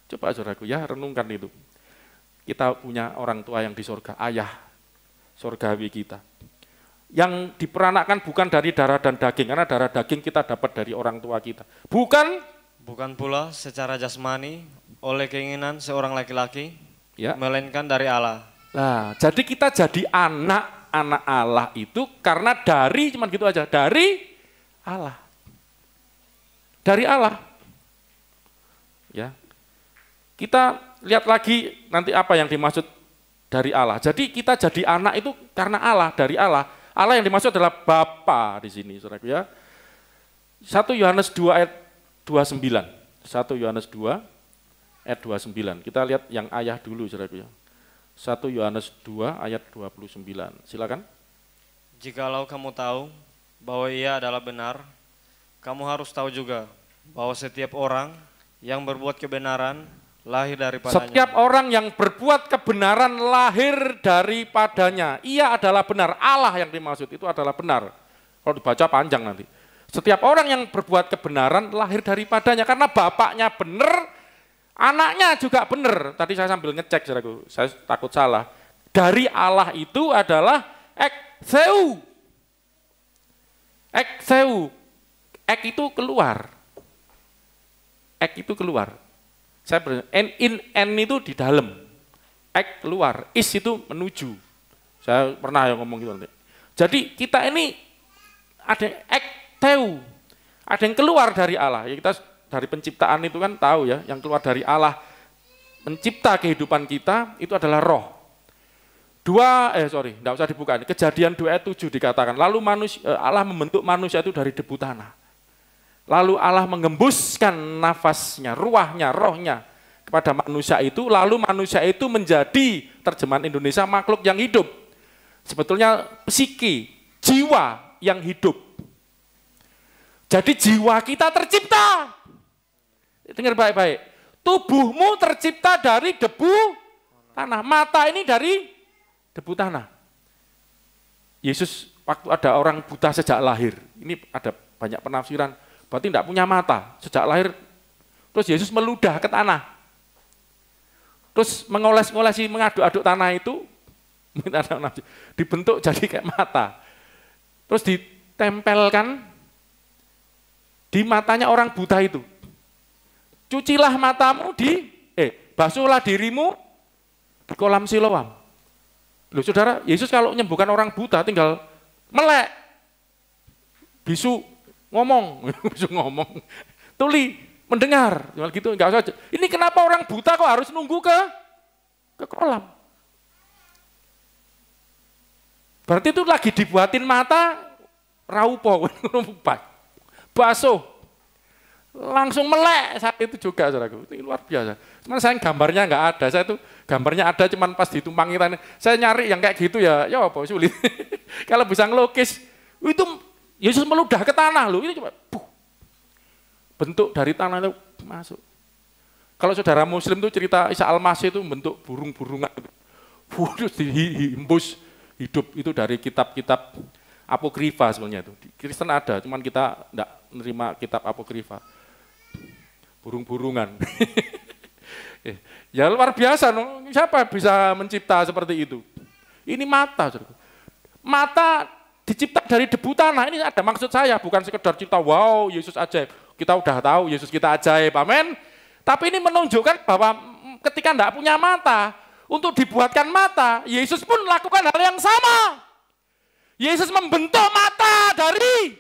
Coba saudaraku ya, renungkan itu. Kita punya orang tua yang di surga, ayah surgawi kita. Yang diperanakkan bukan dari darah dan daging, karena darah daging kita dapat dari orang tua kita. Bukan pula secara jasmani oleh keinginan seorang laki-laki, ya, melainkan dari Allah. Nah, jadi kita jadi anak Allah itu karena dari, cuman gitu aja, dari Allah. Dari Allah. Ya. Kita lihat lagi nanti apa yang dimaksud dari Allah. Jadi kita jadi anak itu karena Allah, dari Allah. Allah yang dimaksud adalah Bapa di sini, saudaraku ya. 1 Yohanes 2 ayat 29. 1 Yohanes 2 ayat 29. Kita lihat yang ayah dulu, saudaraku ya. 1 Yohanes 2 ayat 29. Silakan. Jikalau kamu tahu bahwa ia adalah benar, kamu harus tahu juga bahwa setiap orang yang berbuat kebenaran lahir daripadanya. Setiap orang yang berbuat kebenaran lahir daripadanya. Ia adalah benar. Allah yang dimaksud itu adalah benar. Kalau dibaca panjang nanti. Setiap orang yang berbuat kebenaran lahir daripadanya karena bapaknya benar, anaknya juga benar. Tadi saya sambil ngecek, saudaraku, saya takut salah. Dari Allah itu adalah ekseu. Ekseu. Ek itu keluar. Ek itu keluar. Saya N itu di dalam. Ek keluar. Is itu menuju. Saya pernah yang ngomong gitu nanti. Jadi kita ini ada ekteu. Ada yang keluar dari Allah. Ya kita dari penciptaan itu kan tahu ya, yang keluar dari Allah mencipta kehidupan kita itu adalah roh. Enggak usah dibuka. Kejadian 2 ayat 7 dikatakan, lalu Allah membentuk manusia itu dari debu tanah. Lalu Allah mengembuskan nafasnya, ruahnya, rohnya kepada manusia itu, lalu manusia itu menjadi, terjemahan Indonesia, makhluk yang hidup. Sebetulnya psiki, jiwa yang hidup. Jadi jiwa kita tercipta. Dengar baik-baik. Tubuhmu tercipta dari debu tanah. Mata ini dari debu tanah. Yesus waktu ada orang buta sejak lahir. Ini ada banyak penafsiran. Berarti tidak punya mata sejak lahir. Terus Yesus meludah ke tanah. Terus mengoles-ngolesi, mengaduk-aduk tanah itu, dibentuk jadi kayak mata. Terus ditempelkan di matanya orang buta itu. Cucilah matamu basuhlah dirimu di kolam Siloam. Loh saudara, Yesus kalau menyembuhkan orang buta tinggal melek, bisu ngomong, tuli mendengar, gitu enggak usah. Ini kenapa orang buta kok harus nunggu ke kolam? Berarti itu lagi dibuatin mata raupo, basuh, langsung melek saat itu juga, saudaraku. Ini luar biasa. Cuman saya gambarnya enggak ada, saya tuh gambarnya ada, cuman pas ditumpangi tanah. Saya nyari yang kayak gitu ya apa sulit. Kalau bisa ngelukis, itu Yesus meludah ke tanah loh, ini coba bentuk dari tanah itu masuk. Kalau saudara Muslim tuh cerita Isa Al-Masih itu bentuk burung-burungan, terus dihembus hidup itu dari kitab-kitab apokrifa sebenarnya itu. Di Kristen ada, cuman kita enggak menerima kitab apokrifa. Burung-burungan. Ya luar biasa, no? Siapa bisa mencipta seperti itu? Ini mata, mata dicipta dari debu tanah. Ini ada maksud saya, bukan sekedar cipta, wow Yesus ajaib. Kita udah tahu Yesus kita ajaib, amin. Tapi ini menunjukkan bahwa ketika tidak punya mata, untuk dibuatkan mata, Yesus pun lakukan hal yang sama. Yesus membentuk mata dari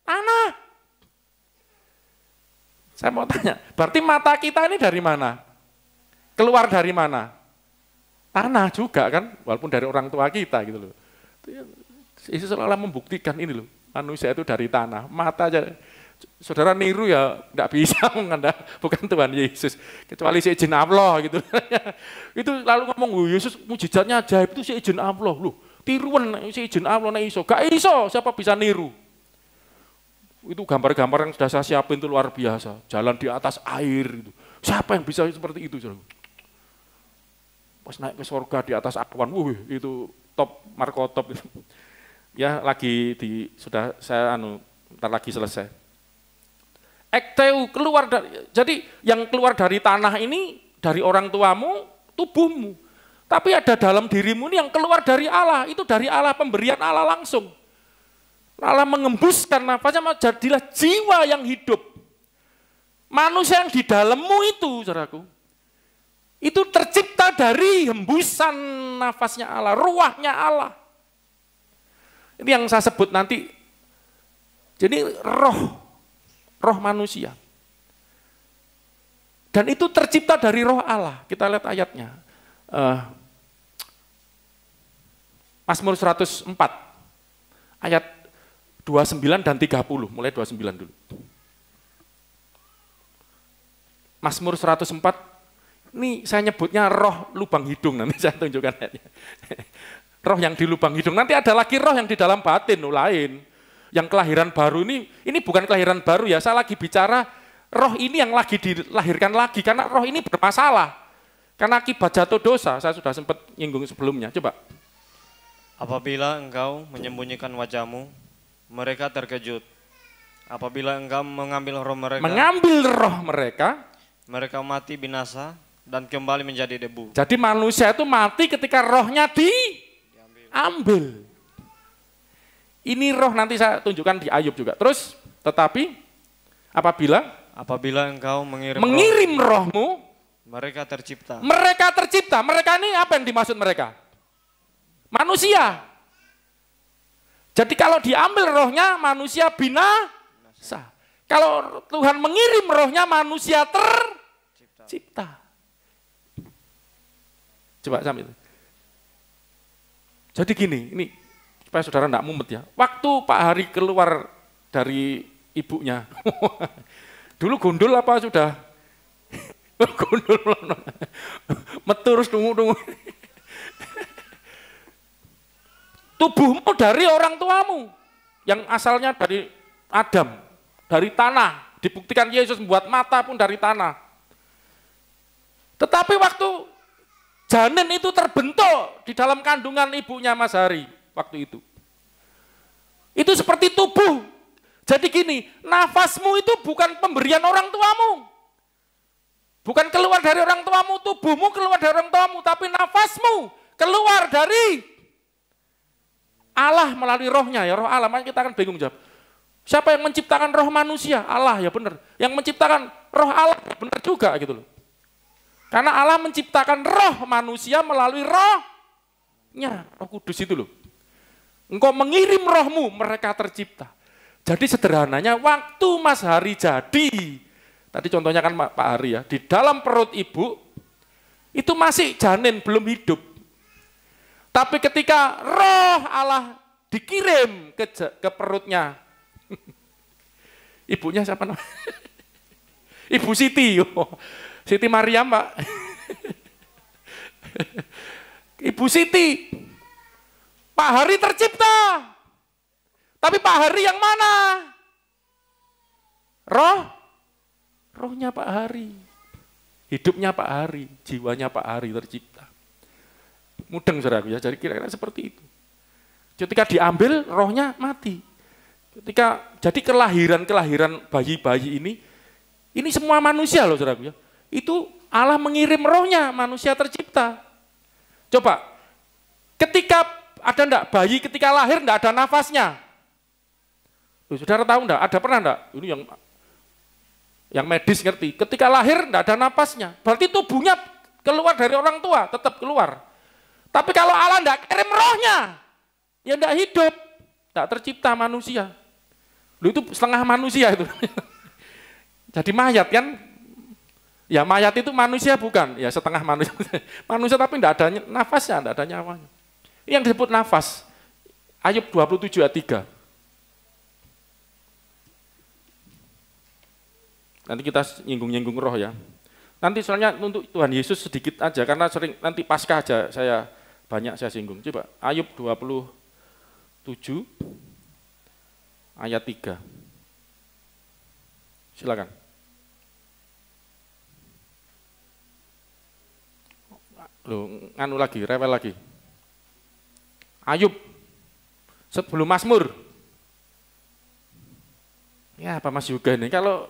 tanah. Saya mau tanya, berarti mata kita ini dari mana? Keluar dari mana? Tanah juga kan, walaupun dari orang tua kita gitu loh. Yesus seolah membuktikan ini loh, manusia itu dari tanah, mata aja. Saudara niru ya enggak bisa, bukan Tuhan Yesus, kecuali seizin Allah gitu. Itu lalu ngomong, Yesus mujizatnya ajaib itu seizin Allah loh. Tiruan seizin Allah nek iso, gak iso, siapa bisa niru? Itu gambar-gambar yang sudah saya siapin itu luar biasa, jalan di atas air itu. Siapa yang bisa seperti itu, saudara? Pas naik ke surga di atas awan, itu top, markotop itu. Ya lagi sudah saya ntar lagi selesai. Ekteu keluar dari, jadi yang keluar dari tanah ini dari orang tuamu, tubuhmu. Tapi ada dalam dirimu ini yang keluar dari Allah, itu dari Allah, pemberian Allah langsung. Allah mengembuskan nafasnya, jadilah jiwa yang hidup. Manusia yang di dalammu itu, saudaraku, itu tercipta dari hembusan nafasnya Allah, ruahnya Allah. Ini yang saya sebut nanti, jadi roh manusia. Dan itu tercipta dari roh Allah. Kita lihat ayatnya. Mazmur 104, ayat 29 dan 30, mulai 29 dulu. Mazmur 104, ini saya nyebutnya roh lubang hidung, nanti saya tunjukkan ayatnya. Roh yang di lubang hidung, nanti ada lagi roh yang di dalam batin, lain. Yang kelahiran baru ini bukan kelahiran baru ya, saya lagi bicara roh ini yang lagi dilahirkan lagi, karena roh ini bermasalah. Karena akibat jatuh dosa, saya sudah sempat nyinggung sebelumnya, coba. Apabila engkau menyembunyikan wajahmu, mereka terkejut. Apabila engkau mengambil roh mereka, mereka mati binasa dan kembali menjadi debu. Jadi manusia itu mati ketika rohnya diambil. Ini roh nanti saya tunjukkan di Ayub juga. Terus, tetapi apabila engkau mengirim rohmu, mereka tercipta. Mereka ini apa yang dimaksud mereka? Manusia. Jadi kalau diambil rohnya, manusia binasa. Kalau Tuhan mengirim rohnya, manusia tercipta. Coba sambil. Jadi gini, ini supaya saudara enggak mumet ya. Waktu Pak Hari keluar dari ibunya, dulu gundul apa sudah? Gundul, metu terus tunggu. Tubuhmu dari orang tuamu, yang asalnya dari Adam, dari tanah. Dibuktikan Yesus membuat mata pun dari tanah. Tetapi waktu janin itu terbentuk di dalam kandungan ibunya Mas Hari, waktu itu seperti tubuh. Jadi gini, nafasmu itu bukan pemberian orang tuamu. Bukan keluar dari orang tuamu, tubuhmu keluar dari orang tuamu, tapi nafasmu keluar dari Allah melalui rohnya, ya roh Allah. Makanya kita akan bingung jawab. Siapa yang menciptakan roh manusia? Allah, ya benar. Yang menciptakan roh Allah, ya benar juga gitu loh. Karena Allah menciptakan roh manusia melalui rohnya, Roh Kudus itu loh. Engkau mengirim rohmu, mereka tercipta. Jadi sederhananya waktu Mas Hari jadi, tadi contohnya kan Pak Hari ya, di dalam perut ibu, itu masih janin, belum hidup. Tapi ketika roh Allah dikirim ke perutnya, ibunya siapa namanya? Ibu Siti, Siti Mariam Pak. Ibu Siti, Pak Hari tercipta. Tapi Pak Hari yang mana? Rohnya Pak Hari. Hidupnya Pak Hari, jiwanya Pak Hari tercipta. Mudeng saudaraku ya, jadi kira-kira seperti itu. Ketika diambil, rohnya mati. Jadi kelahiran bayi-bayi ini semua manusia loh saudaraku ya. Itu Allah mengirim rohnya, manusia tercipta. Coba, ketika ada enggak bayi ketika lahir enggak ada nafasnya? Loh, saudara tahu enggak? Ada pernah enggak? Ini yang medis ngerti. Ketika lahir enggak ada nafasnya. Berarti tubuhnya keluar dari orang tua, tetap keluar. Tapi kalau Allah enggak kirim rohnya, ya enggak hidup, enggak tercipta manusia. Loh, itu setengah manusia itu. Jadi mayat kan? Ya mayat itu manusia bukan? Ya setengah manusia. Manusia tapi enggak ada nafasnya, enggak ada nyawanya. Ini yang disebut nafas. Ayub 27 ayat 3. Nanti kita nyinggung-nyinggung roh ya. Nanti soalnya untuk Tuhan Yesus sedikit aja, karena sering nanti Paskah aja saya singgung. Coba Ayub 27 ayat 3. Silakan. Loh, nganu lagi, rewel lagi. Ayub sebelum Mazmur. Ya apa Mas Yuga ini, kalau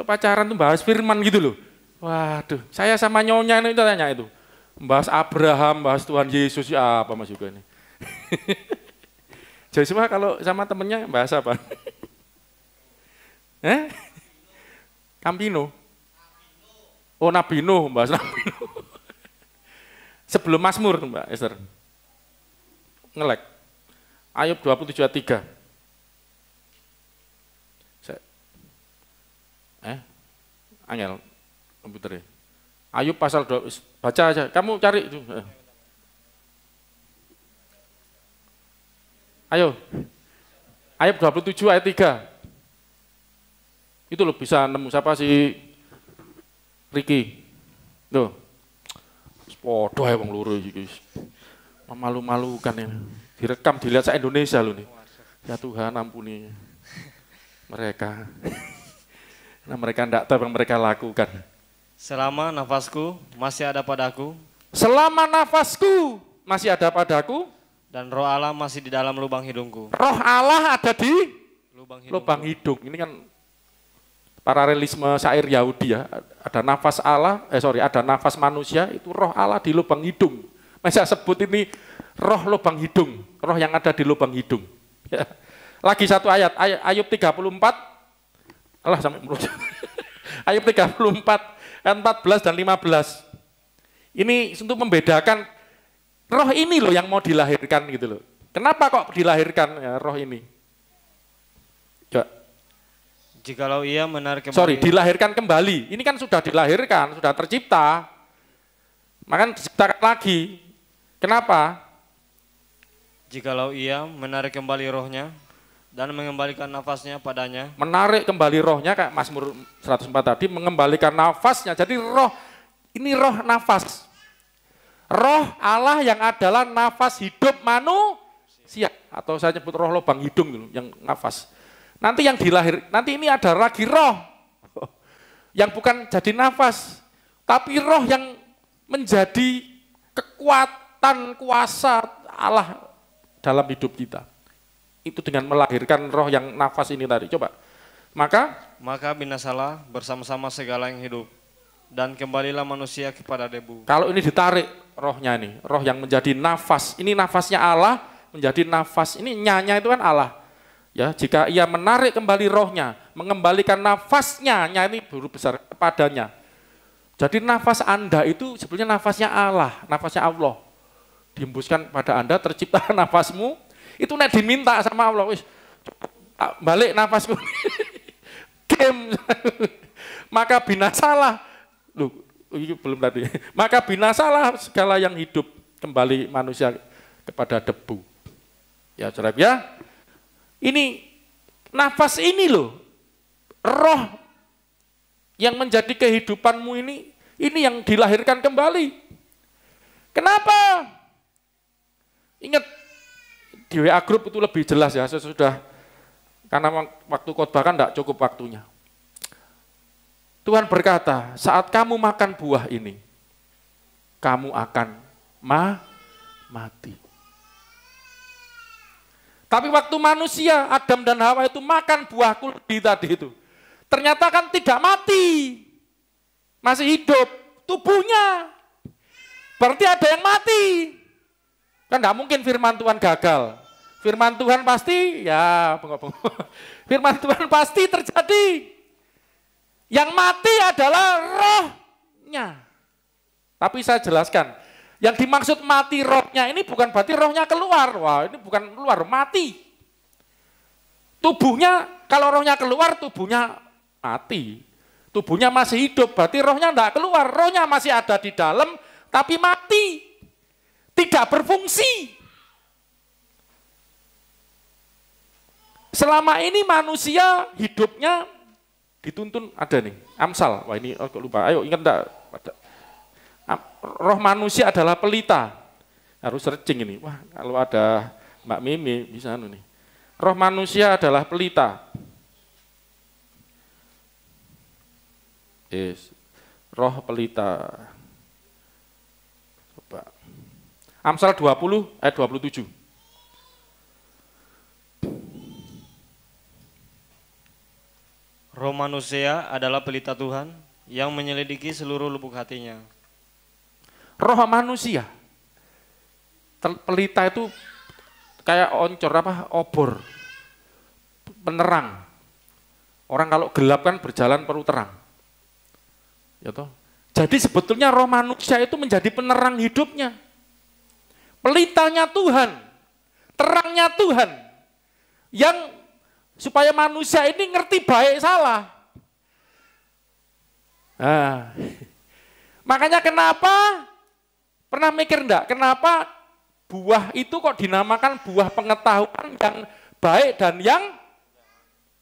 pacaran tuh bahas firman gitu loh. Waduh, saya sama nyonya itu tanya itu. Bahas Abraham, bahas Tuhan Yesus, ya apa Mas Yuga ini. Joshua kalau sama temennya bahas apa? Campino. Oh Nabi Nuh, bahas Nabi Nuh. Sebelum Mazmur Mbak Esther. Ngelek. Ayub 27 ayat 3. Angel komputernya. Ayub pasal 2, baca aja. Kamu cari itu. Ayo. Ayub 27 ayat 3. Itu loh bisa nemu siapa si Ricky. Tuh. Podo ya wong loro iki. Memalu-malukan ini. Direkam dilihat se Indonesia loh nih. Ya Tuhan ampuni mereka. Nah mereka tidak tahu yang mereka lakukan. Selama nafasku masih ada padaku. Selama nafasku masih ada padaku. Dan roh Allah masih di dalam lubang hidungku. Roh Allah ada di lubang hidung. Ini kan paralelisme syair Yahudi ya. Ada nafas Allah, ada nafas manusia, itu roh Allah di lubang hidung. Masa sebut ini roh lubang hidung, roh yang ada di lubang hidung. Ya. Lagi satu ayat, Ayub 34, Allah sampai menurut. Ayub 34, ayat 14 dan 15. Ini untuk membedakan roh ini loh yang mau dilahirkan gitu loh. Kenapa kok dilahirkan ya, roh ini? Coba. Jikalau ia menarik kembali. Dilahirkan kembali. Ini kan sudah dilahirkan, sudah tercipta. Maka diciptakan lagi. Kenapa? Jikalau ia menarik kembali rohnya dan mengembalikan nafasnya padanya. Menarik kembali rohnya kayak Mazmur 104 tadi, mengembalikan nafasnya. Jadi roh, ini roh nafas. Roh Allah yang adalah nafas hidup manusia. Atau saya nyebut roh lubang hidung dulu, yang nafas. Nanti yang nanti ini ada lagi roh. Yang bukan jadi nafas. Tapi roh yang menjadi kekuatan, kuasa Allah dalam hidup kita. Itu dengan melahirkan roh yang nafas ini tadi. Coba. Maka binasalah bersama-sama segala yang hidup. Dan kembalilah manusia kepada debu. Kalau ini ditarik rohnya ini, roh yang menjadi nafas. Ini nafasnya Allah menjadi nafas. Ini nyanya itu kan Allah. Ya, jika ia menarik kembali rohnya, mengembalikan nafasnya, ini huruf besar kepadanya. Jadi nafas Anda itu sebenarnya nafasnya Allah, nafasnya Allah. Dihembuskan pada Anda, tercipta nafasmu. Itu nek diminta sama Allah, wis balik nafasku. Game. Maka binasalah. Loh, ini belum tadi. Maka binasalah segala yang hidup, kembali manusia kepada debu. Ya, Saudara ya. Ini nafas ini loh. Roh yang menjadi kehidupanmu ini yang dilahirkan kembali. Kenapa? Ingat di WA Group itu lebih jelas ya, sesudah karena waktu khotbah kan tidak cukup waktunya. Tuhan berkata, saat kamu makan buah ini, kamu akan mati. Tapi waktu manusia, Adam dan Hawa itu makan buah kuldi tadi itu, ternyata kan tidak mati, masih hidup tubuhnya. Berarti ada yang mati. Kan tidak mungkin firman Tuhan gagal. Firman Tuhan pasti, ya bengok-bengok. Firman Tuhan pasti terjadi. Yang mati adalah rohnya. Tapi saya jelaskan, yang dimaksud mati rohnya ini bukan berarti rohnya keluar. Wah, ini bukan keluar, mati. Tubuhnya, kalau rohnya keluar, tubuhnya mati. Tubuhnya masih hidup, berarti rohnya tidak keluar. Rohnya masih ada di dalam, tapi mati. Tidak berfungsi. Selama ini manusia hidupnya dituntun, ada nih, Amsal. Wah ini aku lupa, ayo ingat enggak? Roh manusia adalah pelita. Harus searching ini. Wah, kalau ada Mbak Mimi bisa nih. Roh manusia adalah pelita. Roh pelita. Coba. Amsal 20 ayat 27. Roh manusia adalah pelita Tuhan yang menyelidiki seluruh lubuk hatinya. Roh manusia, pelita itu kayak oncor obor, penerang. Orang kalau gelap kan berjalan perlu terang. Ya toh? Jadi sebetulnya roh manusia itu menjadi penerang hidupnya. Pelitanya Tuhan, terangnya Tuhan, yang supaya manusia ini ngerti baik salah. Nah, makanya kenapa, pernah mikir enggak, kenapa buah itu kok dinamakan buah pengetahuan yang baik dan yang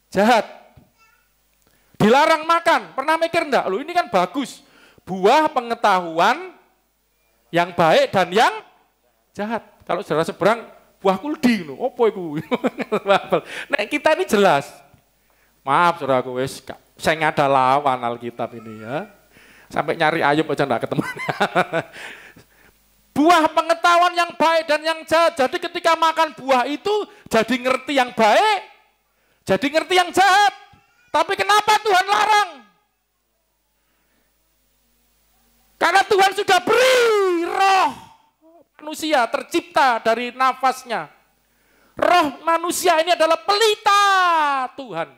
jahat? Dilarang makan, pernah mikir enggak? Loh ini kan bagus, buah pengetahuan yang baik dan yang jahat. Kalau saudara seberang, buah kuldi, opo iku? Nah, kita ini jelas. Maaf saudaraku, wes saya nggak ada lawan Alkitab ini ya. Sampai nyari Ayub aja enggak ketemu. Buah pengetahuan yang baik dan yang jahat. Jadi ketika makan buah itu jadi ngerti yang baik Jadi ngerti yang jahat. Tapi kenapa Tuhan larang? Karena Tuhan sudah beri roh manusia tercipta dari nafasnya. Roh manusia ini adalah pelita Tuhan.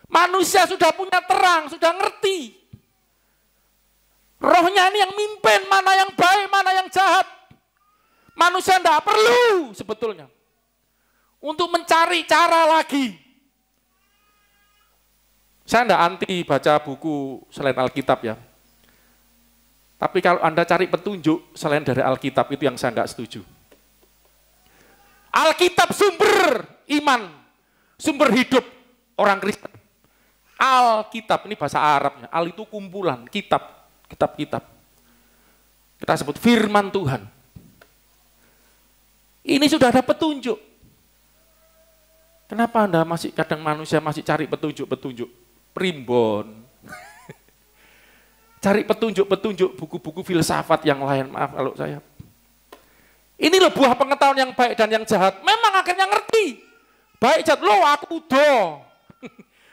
Manusia sudah punya terang, sudah ngerti. Rohnya ini yang mimpin mana yang baik, mana yang jahat. Manusia tidak perlu sebetulnya untuk mencari cara lagi. Saya tidak anti baca buku selain Alkitab ya. Tapi kalau Anda cari petunjuk selain dari Alkitab, itu yang saya nggak setuju. Alkitab sumber iman, sumber hidup orang Kristen. Alkitab, ini bahasa Arabnya. Al itu kumpulan, kitab-kitab. Kita sebut firman Tuhan. Ini sudah ada petunjuk. Kenapa Anda masih kadang manusia masih cari petunjuk-petunjuk? Primbon. Cari petunjuk-petunjuk buku-buku filsafat yang lain, maaf kalau saya. Ini loh buah pengetahuan yang baik dan yang jahat. Memang akhirnya ngerti. Baik jahat, loh aku udah.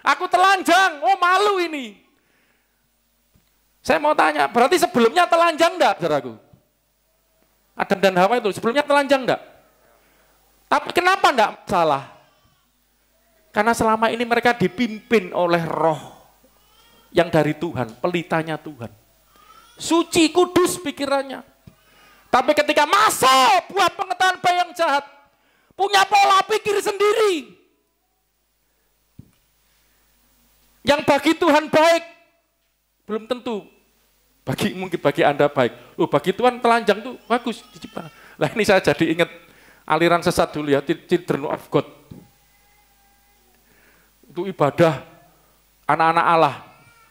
Aku telanjang, oh malu ini. Saya mau tanya, berarti sebelumnya telanjang enggak, saudaraku? Adam dan Hawa itu sebelumnya telanjang enggak? Tapi kenapa enggak salah? Karena selama ini mereka dipimpin oleh roh yang dari Tuhan, pelitanya Tuhan. Suci, kudus pikirannya. Tapi ketika masuk buat pengetahuan baik yang jahat, punya pola pikir sendiri. Yang bagi Tuhan baik, belum tentu mungkin bagi Anda baik. Loh, bagi Tuhan telanjang itu bagus diciptakan. Nah ini saya jadi ingat aliran sesat dulu ya, Children of God. Itu ibadah anak-anak Allah.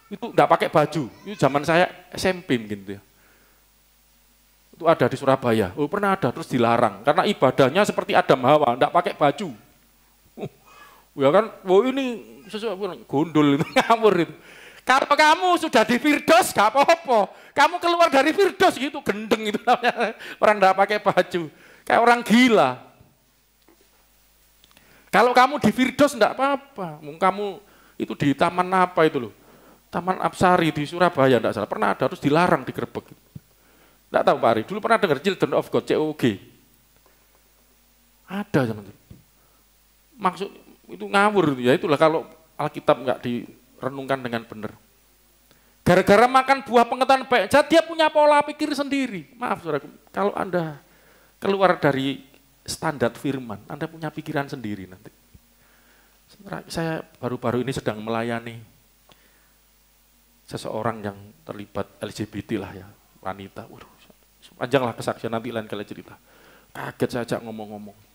Itu enggak pakai baju. Itu zaman saya SMP gitu ya. Itu ada di Surabaya. Oh pernah ada, terus dilarang. Karena ibadahnya seperti Adam Hawa, enggak pakai baju. Ya kan, ini sesuatu gondol itu, ngawur itu. Kalau kamu sudah di Firdaus, gak apa-apa. Kamu keluar dari Firdaus gitu, gendeng itu namanya. Orang enggak pakai baju. Kayak orang gila. Kalau kamu di Firdaus enggak apa-apa. Kamu itu di taman apa itu loh. Taman Apsari di Surabaya enggak salah. Pernah ada, terus dilarang, digerebek. Enggak tahu Pak Ari, dulu pernah dengar Children of God, COG. Ada zaman itu. Maksud itu ngawur, ya itulah kalau Alkitab enggak direnungkan dengan benar. Gara-gara makan buah pengetahuan baik, jadi dia punya pola pikir sendiri. Maaf saudaraku, kalau Anda keluar dari standar firman, Anda punya pikiran sendiri nanti. Saya baru-baru ini sedang melayani seseorang yang terlibat LGBT lah ya, wanita. Waduh, panjanglah kesaksian, nanti lain kali cerita. Kaget saya ajak ngomong-ngomong.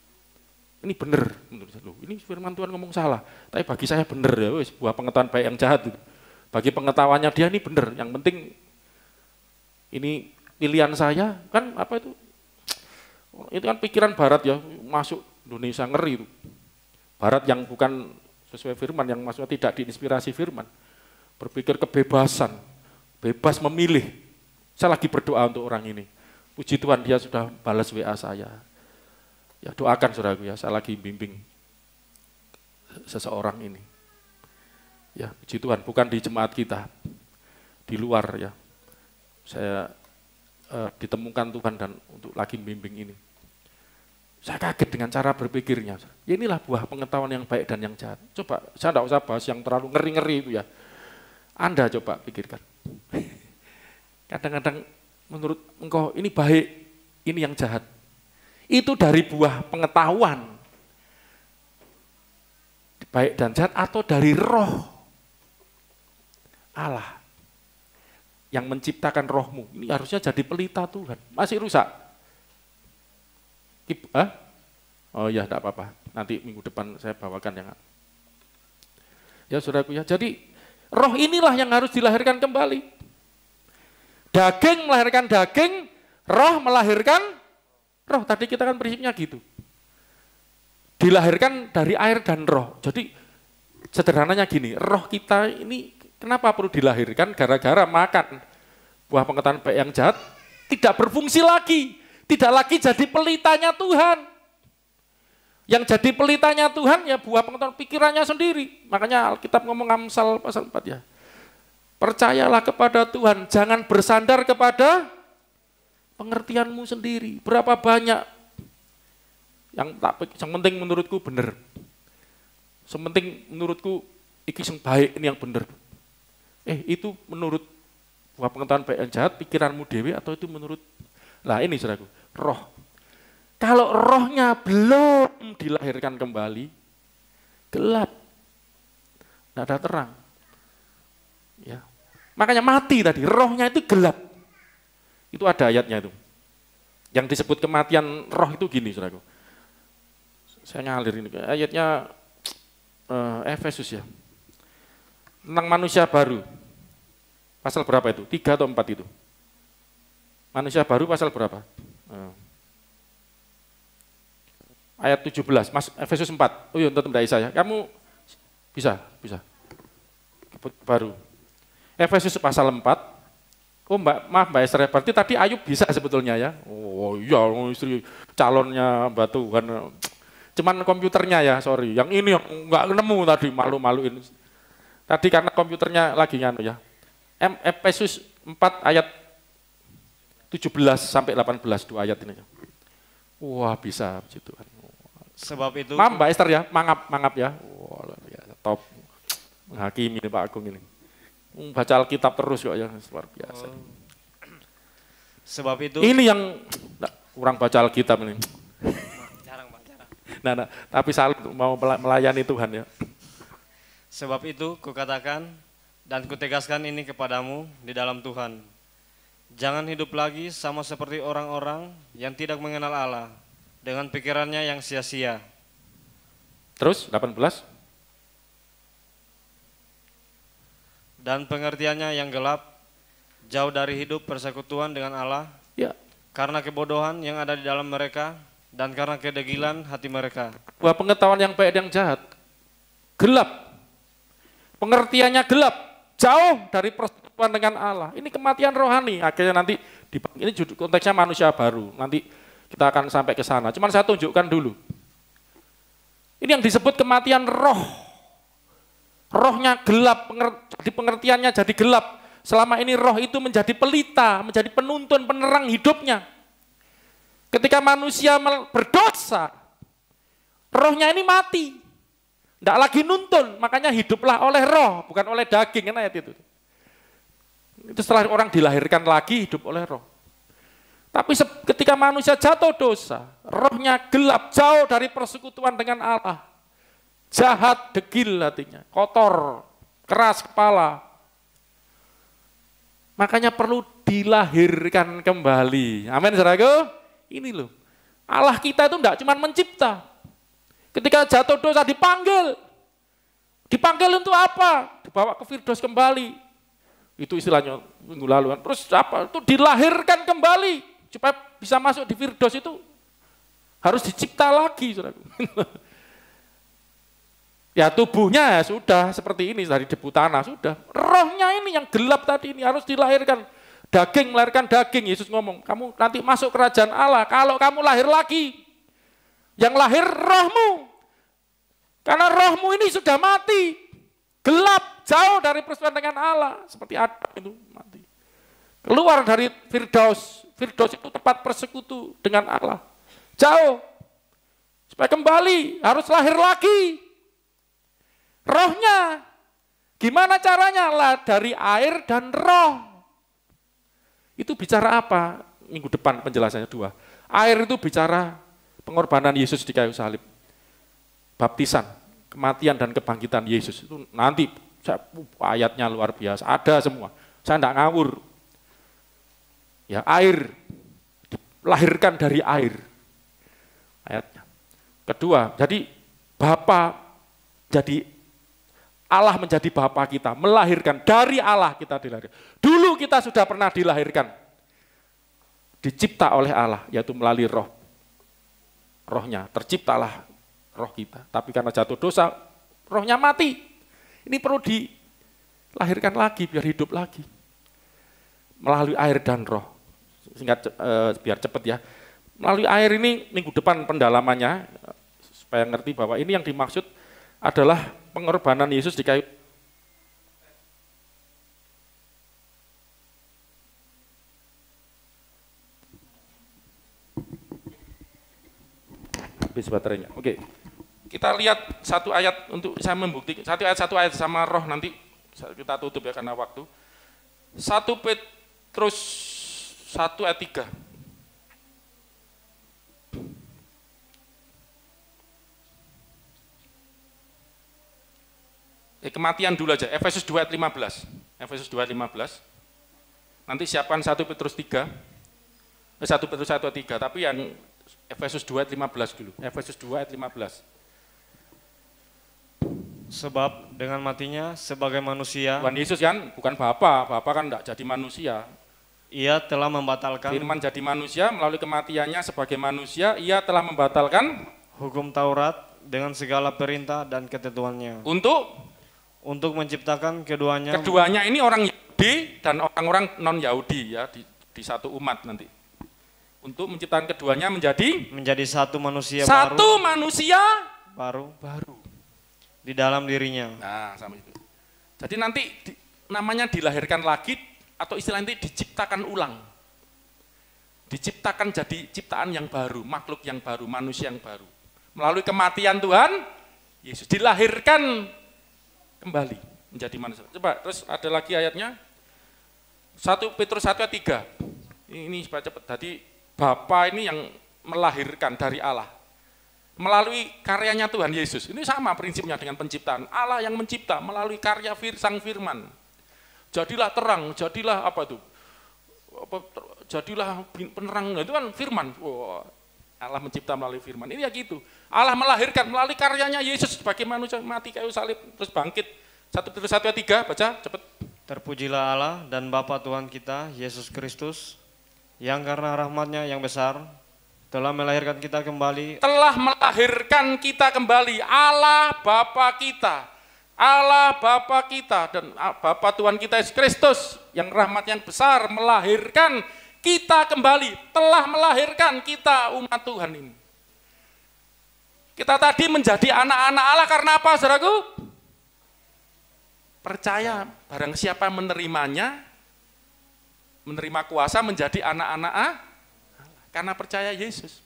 Ini benar menurut saya. Ini firman Tuhan ngomong salah, tapi bagi saya benar ya, sebuah pengetahuan baik yang jahat itu. Bagi pengetahuannya dia ini benar. Yang penting ini pilihan saya kan apa itu? Itu kan pikiran Barat ya, masuk Indonesia ngeri itu. Barat yang bukan sesuai firman, yang maksudnya tidak diinspirasi firman. Berpikir kebebasan, bebas memilih. Saya lagi berdoa untuk orang ini. Puji Tuhan dia sudah balas WA saya. Ya doakan saudaraku ya, saya lagi bimbing seseorang ini. Ya puji Tuhan, bukan di jemaat kita, di luar ya. Saya ditemukan Tuhan dan untuk lagi bimbing ini. Saya kaget dengan cara berpikirnya. Ya inilah buah pengetahuan yang baik dan yang jahat. Coba, saya tidak usah bahas yang terlalu ngeri-ngeri itu ya. Anda coba pikirkan. Kadang-kadang menurut engkau ini baik, ini yang jahat. Itu dari buah pengetahuan baik dan jahat atau dari roh Allah yang menciptakan rohmu. Ini harusnya jadi pelita Tuhan. Masih rusak? Oh ya, tidak apa-apa. Nanti minggu depan saya bawakan yang ya saudaraku ya. Jadi roh inilah yang harus dilahirkan kembali. Daging melahirkan daging, roh melahirkan roh. Tadi kita kan prinsipnya gitu. Dilahirkan dari air dan roh. Jadi sederhananya gini, roh kita ini kenapa perlu dilahirkan? Gara-gara makan buah pengetahuan baik yang jahat, tidak berfungsi lagi. Tidak lagi jadi pelitanya Tuhan. Yang jadi pelitanya Tuhan ya buah pengetahuan pikirannya sendiri. Makanya Alkitab ngomong Amsal pasal 4 ya. Percayalah kepada Tuhan, jangan bersandar kepada pengertianmu sendiri. Berapa banyak yang penting menurutku benar. Sementing menurutku iki sing baik, ini yang benar. Itu menurut buah pengetahuan baik dan jahat, pikiranmu dewe atau itu menurut. Nah ini saudaraku, roh. Kalau rohnya belum dilahirkan kembali, gelap. Tidak ada terang. Ya. Makanya mati tadi, rohnya itu gelap. Itu ada ayatnya itu. Yang disebut kematian roh itu gini, saudaraku. Saya ngalir ini, ayatnya Efesus ya. Tentang manusia baru. Pasal berapa itu? 3 atau 4 itu? Manusia baru pasal berapa? Ayat 17, Efesus 4. Oh iya, untuk tidak saya. Kamu bisa. Baru. Efesus pasal 4. Oh Mbak Esther, berarti tadi Ayub bisa sebetulnya ya. Oh iya, istri calonnya Mbak Tuhan. Cuman komputernya ya, sorry. Yang ini yang nggak nemu tadi, malu-maluin. Tadi karena komputernya lagi nganu ya. Efesus 4 ayat 17 sampai 18, 2 ayat ini. Wah bisa puji Tuhan. Sebab itu. Mbak Esther ya, mangap ya. Wah luar biasa, top. Menghakimi Pak Agung ini. Baca Alkitab terus kok ya, luar biasa. Sebab itu. Ini yang kurang baca Alkitab ini. Jarang. Nah, tapi salut mau melayani Tuhan ya. Sebab itu kukatakan dan kutegaskan ini kepadamu di dalam Tuhan. Jangan hidup lagi sama seperti orang-orang yang tidak mengenal Allah dengan pikirannya yang sia-sia. Terus 18. Dan pengertiannya yang gelap, jauh dari hidup persekutuan dengan Allah, Ya. karena kebodohan yang ada di dalam mereka dan karena kedegilan hati mereka. Bahwa pengetahuan yang baik dan yang jahat gelap. Pengertiannya gelap, jauh dari persekutuan dengan Allah. Ini kematian rohani. Akhirnya nanti ini konteksnya manusia baru. Nanti kita akan sampai ke sana. Cuman saya tunjukkan dulu. Ini yang disebut kematian roh. Rohnya gelap, jadi pengertiannya jadi gelap. Selama ini roh itu menjadi pelita, menjadi penuntun, penerang hidupnya. Ketika manusia berdosa, rohnya ini mati. Tidak lagi nuntun, makanya hiduplah oleh roh, bukan oleh daging, kan ayat itu. Itu setelah orang dilahirkan lagi, hidup oleh roh. Tapi ketika manusia jatuh dosa, rohnya gelap, jauh dari persekutuan dengan Allah. Jahat, degil hatinya, kotor, keras kepala. Makanya perlu dilahirkan kembali. Amin, saudaraku. Ini loh, Allah kita itu tidak cuma mencipta. Ketika jatuh dosa dipanggil. Dipanggil untuk apa? Dibawa ke Firdaus kembali. Itu istilahnya minggu lalu kan. Terus apa? Itu dilahirkan kembali. Supaya bisa masuk di Firdaus itu harus dicipta lagi, saudaraku. Ya tubuhnya ya sudah seperti ini dari debu tanah sudah. Rohnya ini yang gelap tadi ini harus dilahirkan. Daging melahirkan daging. Yesus ngomong, kamu nanti masuk kerajaan Allah kalau kamu lahir lagi. Yang lahir rohmu. Karena rohmu ini sudah mati. Gelap, jauh dari persekutuan dengan Allah. Seperti Adam itu mati. Keluar dari Firdaus. Firdaus itu tempat persekutu dengan Allah. Jauh. Supaya kembali harus lahir lagi. Rohnya, gimana caranya? Lah dari air dan roh. Itu bicara apa? Minggu depan penjelasannya 2. Air itu bicara pengorbanan Yesus di kayu salib. Baptisan, kematian dan kebangkitan Yesus. Itu nanti ayatnya luar biasa, ada semua. Saya tidak ngawur. Ya, air, dilahirkan dari air. Ayatnya. Kedua, jadi Bapa, jadi Allah menjadi Bapa kita, melahirkan dari Allah kita dilahirkan. Dulu kita sudah pernah dilahirkan, dicipta oleh Allah, yaitu melalui roh. Rohnya, terciptalah roh kita. Tapi karena jatuh dosa, rohnya mati. Ini perlu dilahirkan lagi, biar hidup lagi. Melalui air dan roh. Singkat, biar cepat ya. Melalui air ini minggu depan pendalamannya, supaya ngerti bahwa ini yang dimaksud adalah pengorbanan Yesus di kayu. Habis baterainya. Oke. Kita lihat satu ayat untuk saya membuktikan, satu ayat sama roh, nanti kita tutup ya karena waktu. 1 Petrus 1 ayat 3. Kematian dulu aja, Efesus 2 ayat 15. Efesus 2 ayat 15. Nanti siapkan 1 Petrus 3. 1 Petrus 1 ayat 3, tapi yang Efesus 2 ayat 15 dulu. Efesus 2 ayat 15. Sebab dengan matinya sebagai manusia, Tuhan Yesus kan bukan Bapa kan enggak jadi manusia. Ia telah membatalkan Firman jadi manusia, melalui kematiannya sebagai manusia, ia telah membatalkan hukum Taurat dengan segala perintah dan ketentuannya. Untuk menciptakan keduanya ini orang Yahudi dan orang-orang non-Yahudi ya di satu umat nanti. Untuk menciptakan keduanya menjadi satu manusia baru di dalam dirinya. Nah, sama itu. Jadi nanti namanya dilahirkan lagi atau istilah nanti diciptakan ulang. Diciptakan jadi ciptaan yang baru, makhluk yang baru, manusia yang baru. Melalui kematian Tuhan Yesus dilahirkan kembali menjadi manusia. Coba terus ada lagi ayatnya. 1 Petrus 1 ayat 3. Ini supaya cepat. Jadi Bapa ini yang melahirkan dari Allah melalui karyanya Tuhan Yesus. Ini sama prinsipnya dengan penciptaan. Allah yang mencipta melalui karya Sang Firman. Jadilah terang, jadilah apa itu? Jadilah penerang, itu kan firman. Oh, Allah mencipta melalui firman. Ini ya gitu. Allah melahirkan melalui karyanya Yesus sebagai manusia, mati kayu salib terus bangkit. 1 Petrus 1 ayat 3, baca cepet. Terpujilah Allah dan Bapa Tuhan kita Yesus Kristus, yang karena rahmat-Nya yang besar telah melahirkan kita kembali. Telah melahirkan kita kembali. Allah Bapa kita. Allah Bapa kita dan Bapa Tuhan kita Yesus Kristus yang rahmat yang besar melahirkan kita kembali. Telah melahirkan kita umat Tuhan ini. Kita tadi menjadi anak-anak Allah karena apa, saudaraku? Percaya barang siapa menerimanya, menerima kuasa menjadi anak-anak Allah karena percaya Yesus.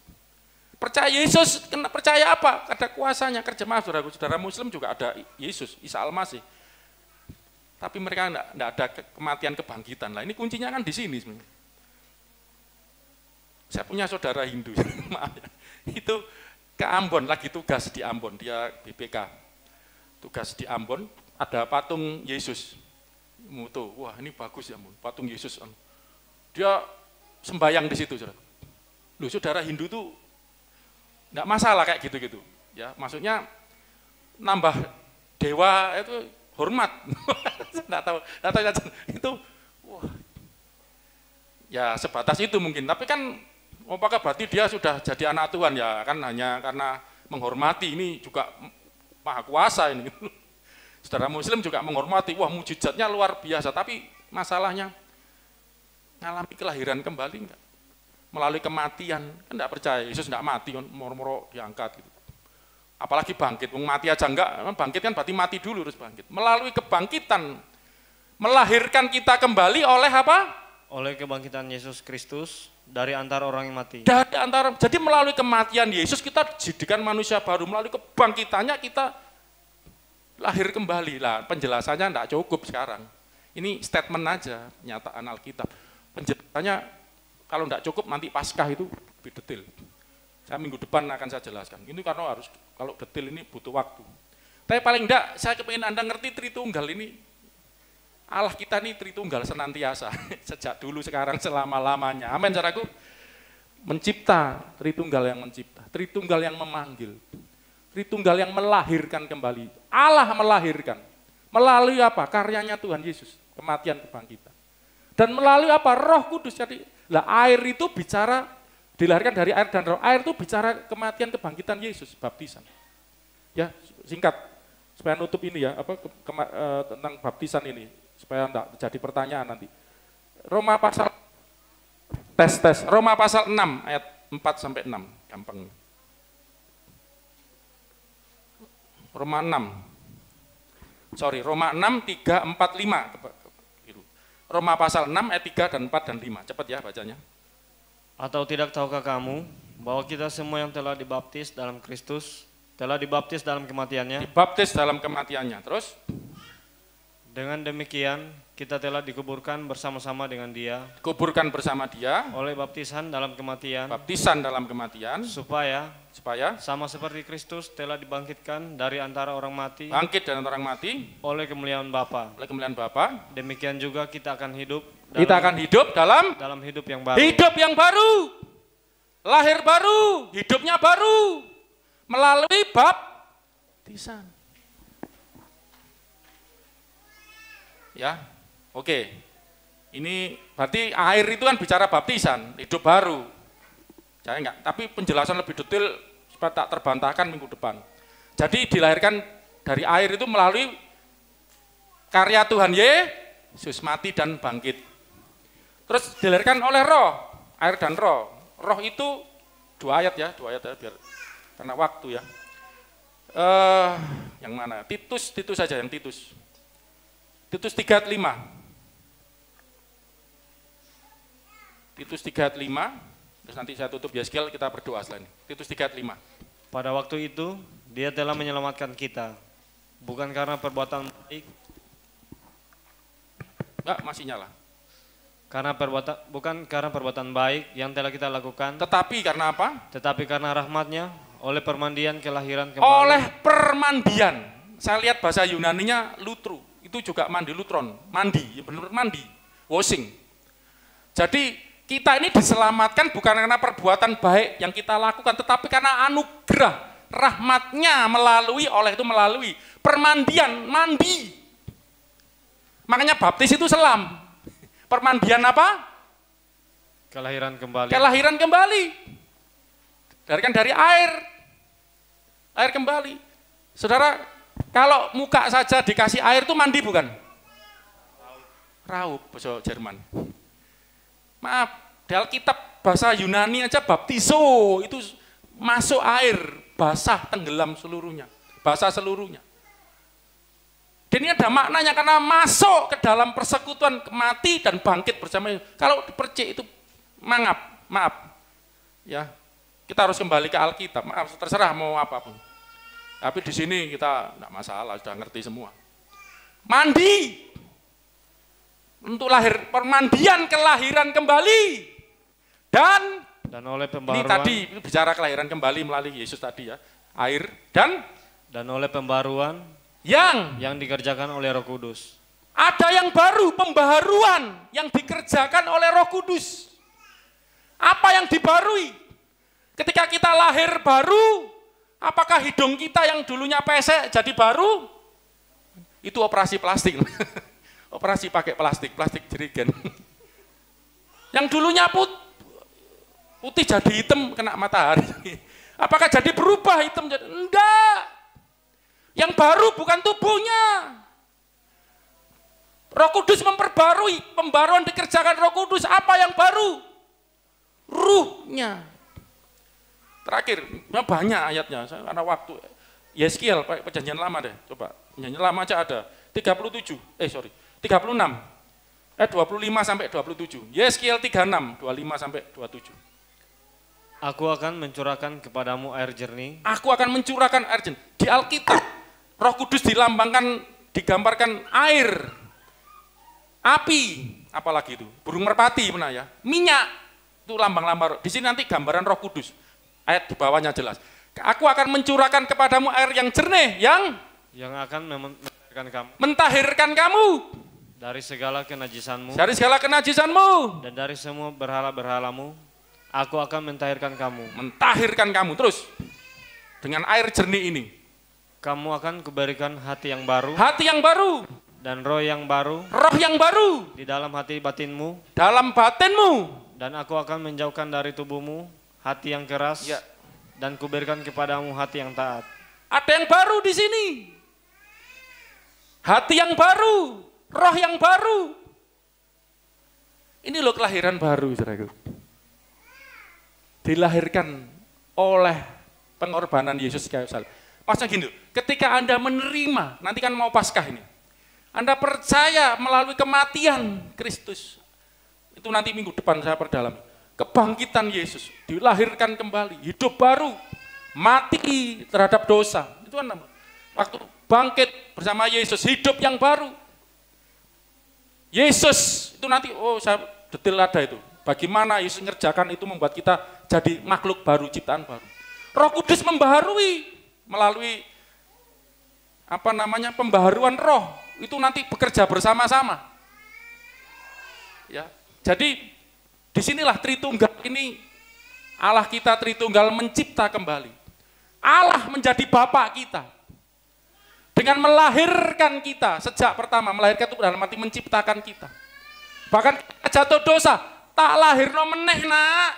Percaya Yesus, percaya apa? Ada kuasanya, kerja maaf saudara Muslim juga ada Yesus, Isa Al-Masih. Tapi mereka enggak ada kematian kebangkitan. Lah ini kuncinya kan di sini sebenarnya. Saya punya saudara Hindu, maaf ya. Itu ke Ambon, lagi tugas di Ambon, dia BPK. Tugas di Ambon, ada patung Yesus. Mutu, wah ini bagus ya, patung Yesus. Dia sembayang di situ, saudara. Loh, saudara Hindu tuh enggak masalah kayak gitu-gitu. Ya, maksudnya nambah dewa itu hormat. Enggak tahu itu wah. Ya sebatas itu mungkin, tapi kan apakah berarti dia sudah jadi anak Tuhan? Ya kan hanya karena menghormati, ini juga maha kuasa ini. Saudara Muslim juga menghormati, wah mujizatnya luar biasa, tapi masalahnya ngalami kelahiran kembali enggak? Melalui kematian, kan enggak percaya, Yesus enggak mati, moro-moro diangkat gitu. Apalagi bangkit, mati aja enggak, bangkit kan berarti mati dulu terus bangkit. Melalui kebangkitan, melahirkan kita kembali oleh apa? Oleh kebangkitan Yesus Kristus dari antara orang yang mati. Jadi melalui kematian Yesus kita dijadikan manusia baru, melalui kebangkitannya kita lahir kembali. Lah penjelasannya enggak cukup sekarang. Ini statement aja, nyataan Alkitab. Penjelasannya kalau enggak cukup nanti Paskah itu lebih detail. Saya minggu depan akan saya jelaskan. Ini karena harus, kalau detail ini butuh waktu. Tapi paling enggak saya kepingin Anda ngerti Tritunggal ini. Allah kita ini Tritunggal senantiasa. Sejak dulu, sekarang, selama-lamanya. Amin, saudaraku. Mencipta, Tritunggal yang mencipta. Tritunggal yang memanggil. Tritunggal yang melahirkan kembali. Allah melahirkan. Melalui apa? Karyanya Tuhan Yesus. Kematian kebangkitan. Dan melalui apa? Roh Kudus. Jadi, lah air itu bicara, dilahirkan dari air dan roh. Air itu bicara kematian kebangkitan Yesus, baptisan. Ya, singkat supaya nutup ini ya, tentang baptisan ini supaya enggak jadi pertanyaan nanti. Roma pasal Roma pasal 6 ayat 4 sampai 6, gampang. Roma 6. Roma 6, 3, 4, 5. Roma pasal 6 ayat 3 dan 4 dan 5. Cepat ya bacanya. Atau tidak tahukah kamu bahwa kita semua yang telah dibaptis dalam Kristus telah dibaptis dalam kematiannya? Dibaptis dalam kematiannya. Terus? Dengan demikian kita telah dikuburkan bersama-sama dengan Dia. Kuburkan bersama Dia. Oleh baptisan dalam kematian. Baptisan dalam kematian. Supaya sama seperti Kristus telah dibangkitkan dari antara orang mati. Bangkit dari orang mati. Oleh kemuliaan Bapa. Oleh kemuliaan Bapa. Demikian juga kita akan hidup. Kita akan hidup dalam hidup yang baru. Hidup yang baru. Lahir baru. Hidupnya baru. Melalui baptisan. Ya, oke. Ini berarti air itu kan bicara baptisan, hidup baru. Saya enggak, tapi penjelasan lebih detail supaya tak terbantahkan minggu depan. Jadi dilahirkan dari air itu melalui karya Tuhan Yesus mati dan bangkit. Terus dilahirkan oleh roh, air dan roh. Roh itu dua ayat ya biar karena waktu ya. Yang mana? Titus saja yang Titus 3:5. Titus 3:5. Terus nanti saya tutup Yeskiel, kita berdoa setelah ini. Titus 3:5. Pada waktu itu Dia telah menyelamatkan kita, bukan karena perbuatan baik. Enggak, masih nyala. Bukan karena perbuatan baik yang telah kita lakukan. Tetapi karena apa? Tetapi karena rahmat-Nya, oleh permandian kelahiran kembali. Oleh permandian. Saya lihat bahasa Yunaninya lutru. Itu juga mandi, lutron. Mandi, ya benar mandi. Washing. Jadi kita ini diselamatkan bukan karena perbuatan baik yang kita lakukan, tetapi karena anugerah. Rahmat-Nya melalui permandian, mandi. Makanya baptis itu selam. Permandian apa? Kelahiran kembali. Kelahiran kembali. Dari air kembali. Saudara, kalau muka saja dikasih air itu mandi bukan? Raup, bahasa Jerman. Maaf, di Alkitab bahasa Yunani aja baptizo, itu masuk air, basah, tenggelam seluruhnya, basah seluruhnya. Dan ini ada maknanya karena masuk ke dalam persekutuan mati dan bangkit bersama. Kalau dipercik itu maaf. Ya, kita harus kembali ke Alkitab. Maaf, terserah mau apapun. Tapi di sini kita enggak masalah, sudah ngerti semua. Mandi untuk lahir, permandian kelahiran kembali dan oleh pembaruan. Ini tadi bicara kelahiran kembali melalui Yesus tadi ya, air dan oleh pembaruan yang dikerjakan oleh Roh Kudus. Ada yang baru, pembaharuan yang dikerjakan oleh Roh Kudus. Apa yang dibarui? Ketika kita lahir baru, apakah hidung kita yang dulunya pesek jadi baru? Itu operasi plastik. Operasi pakai plastik jerigen. Yang dulunya putih jadi hitam kena matahari. Apakah jadi berubah hitam? Enggak. Yang baru bukan tubuhnya. Roh Kudus memperbarui, pembaruan dikerjakan Roh Kudus. Apa yang baru? Ruhnya. Terakhir, banyak ayatnya, karena waktu. Yeskiel, perjanjian lama deh, coba. Perjanjian lama aja ada. 36. Ayat 25 sampai 27. Yeskiel 36, 25 sampai 27. Aku akan mencurahkan kepadamu air jernih. Aku akan mencurahkan air jernih. Di Alkitab, Roh Kudus digambarkan air, api, apalagi itu, burung merpati pernah ya, minyak, itu lambang-lambang. Di sini nanti gambaran Roh Kudus. Ayat di bawahnya jelas. Aku akan mencurahkan kepadamu air yang jernih, yang akan mentahirkan kamu dari segala kenajisanmu. Dari segala kenajisanmu. Dan dari semua berhala-berhalamu. Aku akan mentahirkan kamu. Mentahirkan kamu terus dengan air jernih ini. Kamu akan kuberikan hati yang baru. Hati yang baru. Dan roh yang baru. Roh yang baru. Di dalam hati batinmu. Dalam batinmu. Dan aku akan menjauhkan dari tubuhmu hati yang keras. Ya. Dan kuberikan kepadamu hati yang taat. Ada yang baru di sini. Hati yang baru. Roh yang baru. Ini loh kelahiran baru, saudaraku. Dilahirkan oleh pengorbanan Yesus kayu salib. Maksudnya gini, ketika Anda menerima, nanti kan mau Paskah ini, Anda percaya melalui kematian Kristus, itu nanti minggu depan saya perdalam, kebangkitan Yesus, dilahirkan kembali, hidup baru, mati terhadap dosa, itu kan waktu bangkit bersama Yesus, hidup yang baru. Yesus itu nanti, saya detail ada itu, bagaimana Yesus mengerjakan itu membuat kita jadi makhluk baru, ciptaan baru. Roh Kudus membaharui melalui pembaharuan roh, itu nanti bekerja bersama-sama. Ya, jadi disinilah Tritunggal ini, Allah kita Tritunggal mencipta kembali. Allah menjadi Bapa kita. Dengan melahirkan kita, sejak pertama melahirkan itu dalam arti menciptakan kita. Bahkan kita jatuh dosa, tak lahirno meneh nak.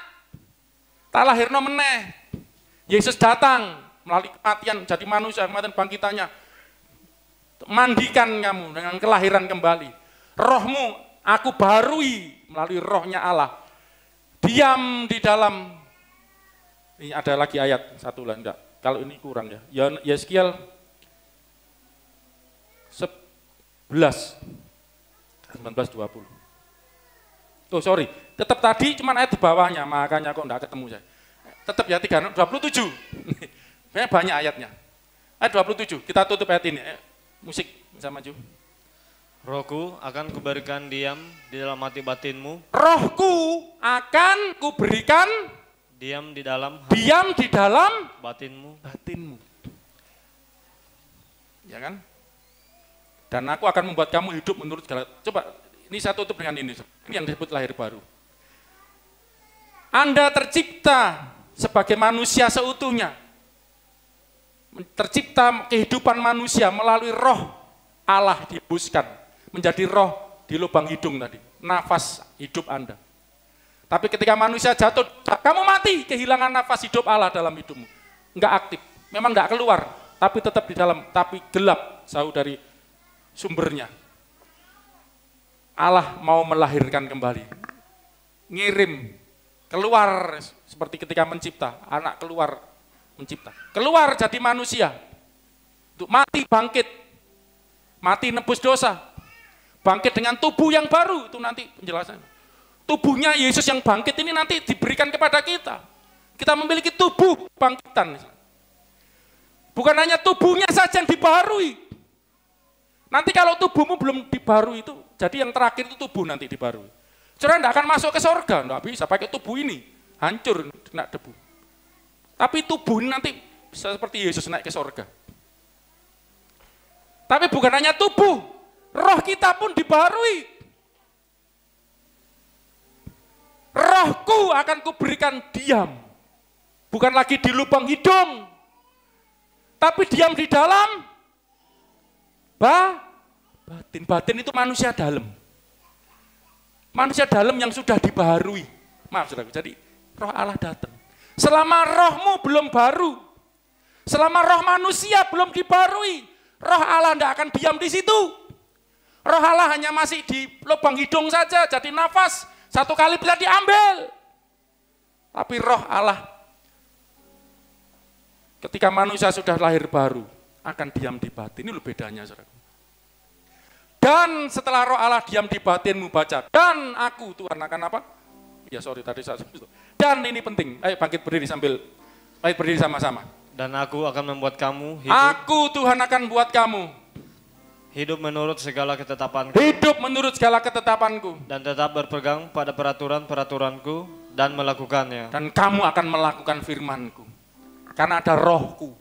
Tak lahirno meneh. Yesus datang melalui kematian, jadi manusia, kematian bangkitannya. Mandikan kamu dengan kelahiran kembali. Rohmu aku barui melalui rohnya Allah. Diam di dalam, ini ada lagi ayat satu lah, enggak. Kalau ini kurang ya. Yeskiel 11, 19-20. Oh sorry, tetap tadi cuman ayat di bawahnya, makanya kok enggak ketemu saya. Tetap ya 27. Banyak ayatnya. Ayat 27, kita tutup ayat ini. Musik bisa maju. Rohku akan kuberikan diam di dalam hati batinmu. Rohku akan kuberikan diam di dalam batinmu. Ya kan? Dan aku akan membuat kamu hidup menurut segala. Coba, ini saya tutup dengan ini. Ini yang disebut lahir baru. Anda tercipta sebagai manusia seutuhnya. Tercipta kehidupan manusia melalui roh Allah dihembuskan. Menjadi roh di lubang hidung tadi. Nafas hidup Anda. Tapi ketika manusia jatuh, kamu mati, kehilangan nafas hidup Allah dalam hidupmu. Enggak aktif, memang enggak keluar, tapi tetap di dalam, tapi gelap, jauh dari sumbernya. Allah mau melahirkan kembali. Ngirim, keluar seperti ketika mencipta, anak keluar mencipta. Keluar jadi manusia, untuk mati bangkit, mati nebus dosa, bangkit dengan tubuh yang baru, itu nanti penjelasannya. Tubuhnya Yesus yang bangkit ini nanti diberikan kepada kita. Kita memiliki tubuh bangkitan. Bukan hanya tubuhnya saja yang dibaharui. Nanti kalau tubuhmu belum dibaharui itu, jadi yang terakhir itu tubuh nanti dibaharui. Saudara tidak akan masuk ke surga, tidak bisa pakai tubuh ini. Hancur, kena debu. Tapi tubuh ini nanti bisa seperti Yesus naik ke surga. Tapi bukan hanya tubuh, roh kita pun dibaharui. Rohku akan kuberikan diam. Bukan lagi di lubang hidung. Tapi diam di dalam batin. Batin itu manusia dalam. Manusia dalam yang sudah dibaharui. Maaf saudara, jadi roh Allah datang. Selama rohmu belum baru, selama roh manusia belum dibaharui, roh Allah tidak akan diam di situ. Roh Allah hanya masih di lubang hidung saja, jadi nafas. Satu kali bisa diambil. Tapi roh Allah ketika manusia sudah lahir baru akan diam di batin. Ini loh bedanya, saudara. Dan setelah roh Allah diam di batinmu, baca. Dan aku Tuhan akan apa? Ya sorry tadi saya sebut. Dan ini penting. Ayo bangkit berdiri sambil bangkit berdiri sama-sama. Dan aku akan membuat kamu hidup. Aku Tuhan akan buat kamu hidup menurut segala ketetapanku. Hidup menurut segala ketetapanku. Dan tetap berpegang pada peraturan-peraturanku dan melakukannya. Dan kamu akan melakukan firmanku. Karena ada rohku.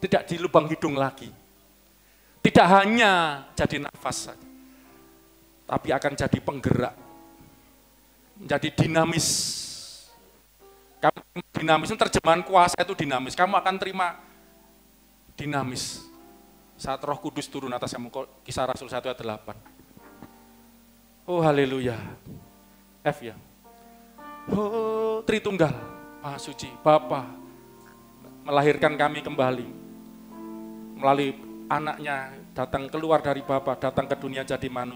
Tidak di lubang hidung lagi. Tidak hanya jadi nafas saja. Tapi akan jadi penggerak. Menjadi dinamis. Kamu dinamis, terjemahan kuasa itu dinamis. Kamu akan terima dinamis. Saat Roh Kudus turun atas kamu, Kisah Rasul 1 ayat 8. Oh haleluya. F ya. Oh Tritunggal, Maha Suci, Bapa melahirkan kami kembali. Melalui anaknya datang keluar dari Bapa, datang ke dunia jadi manusia.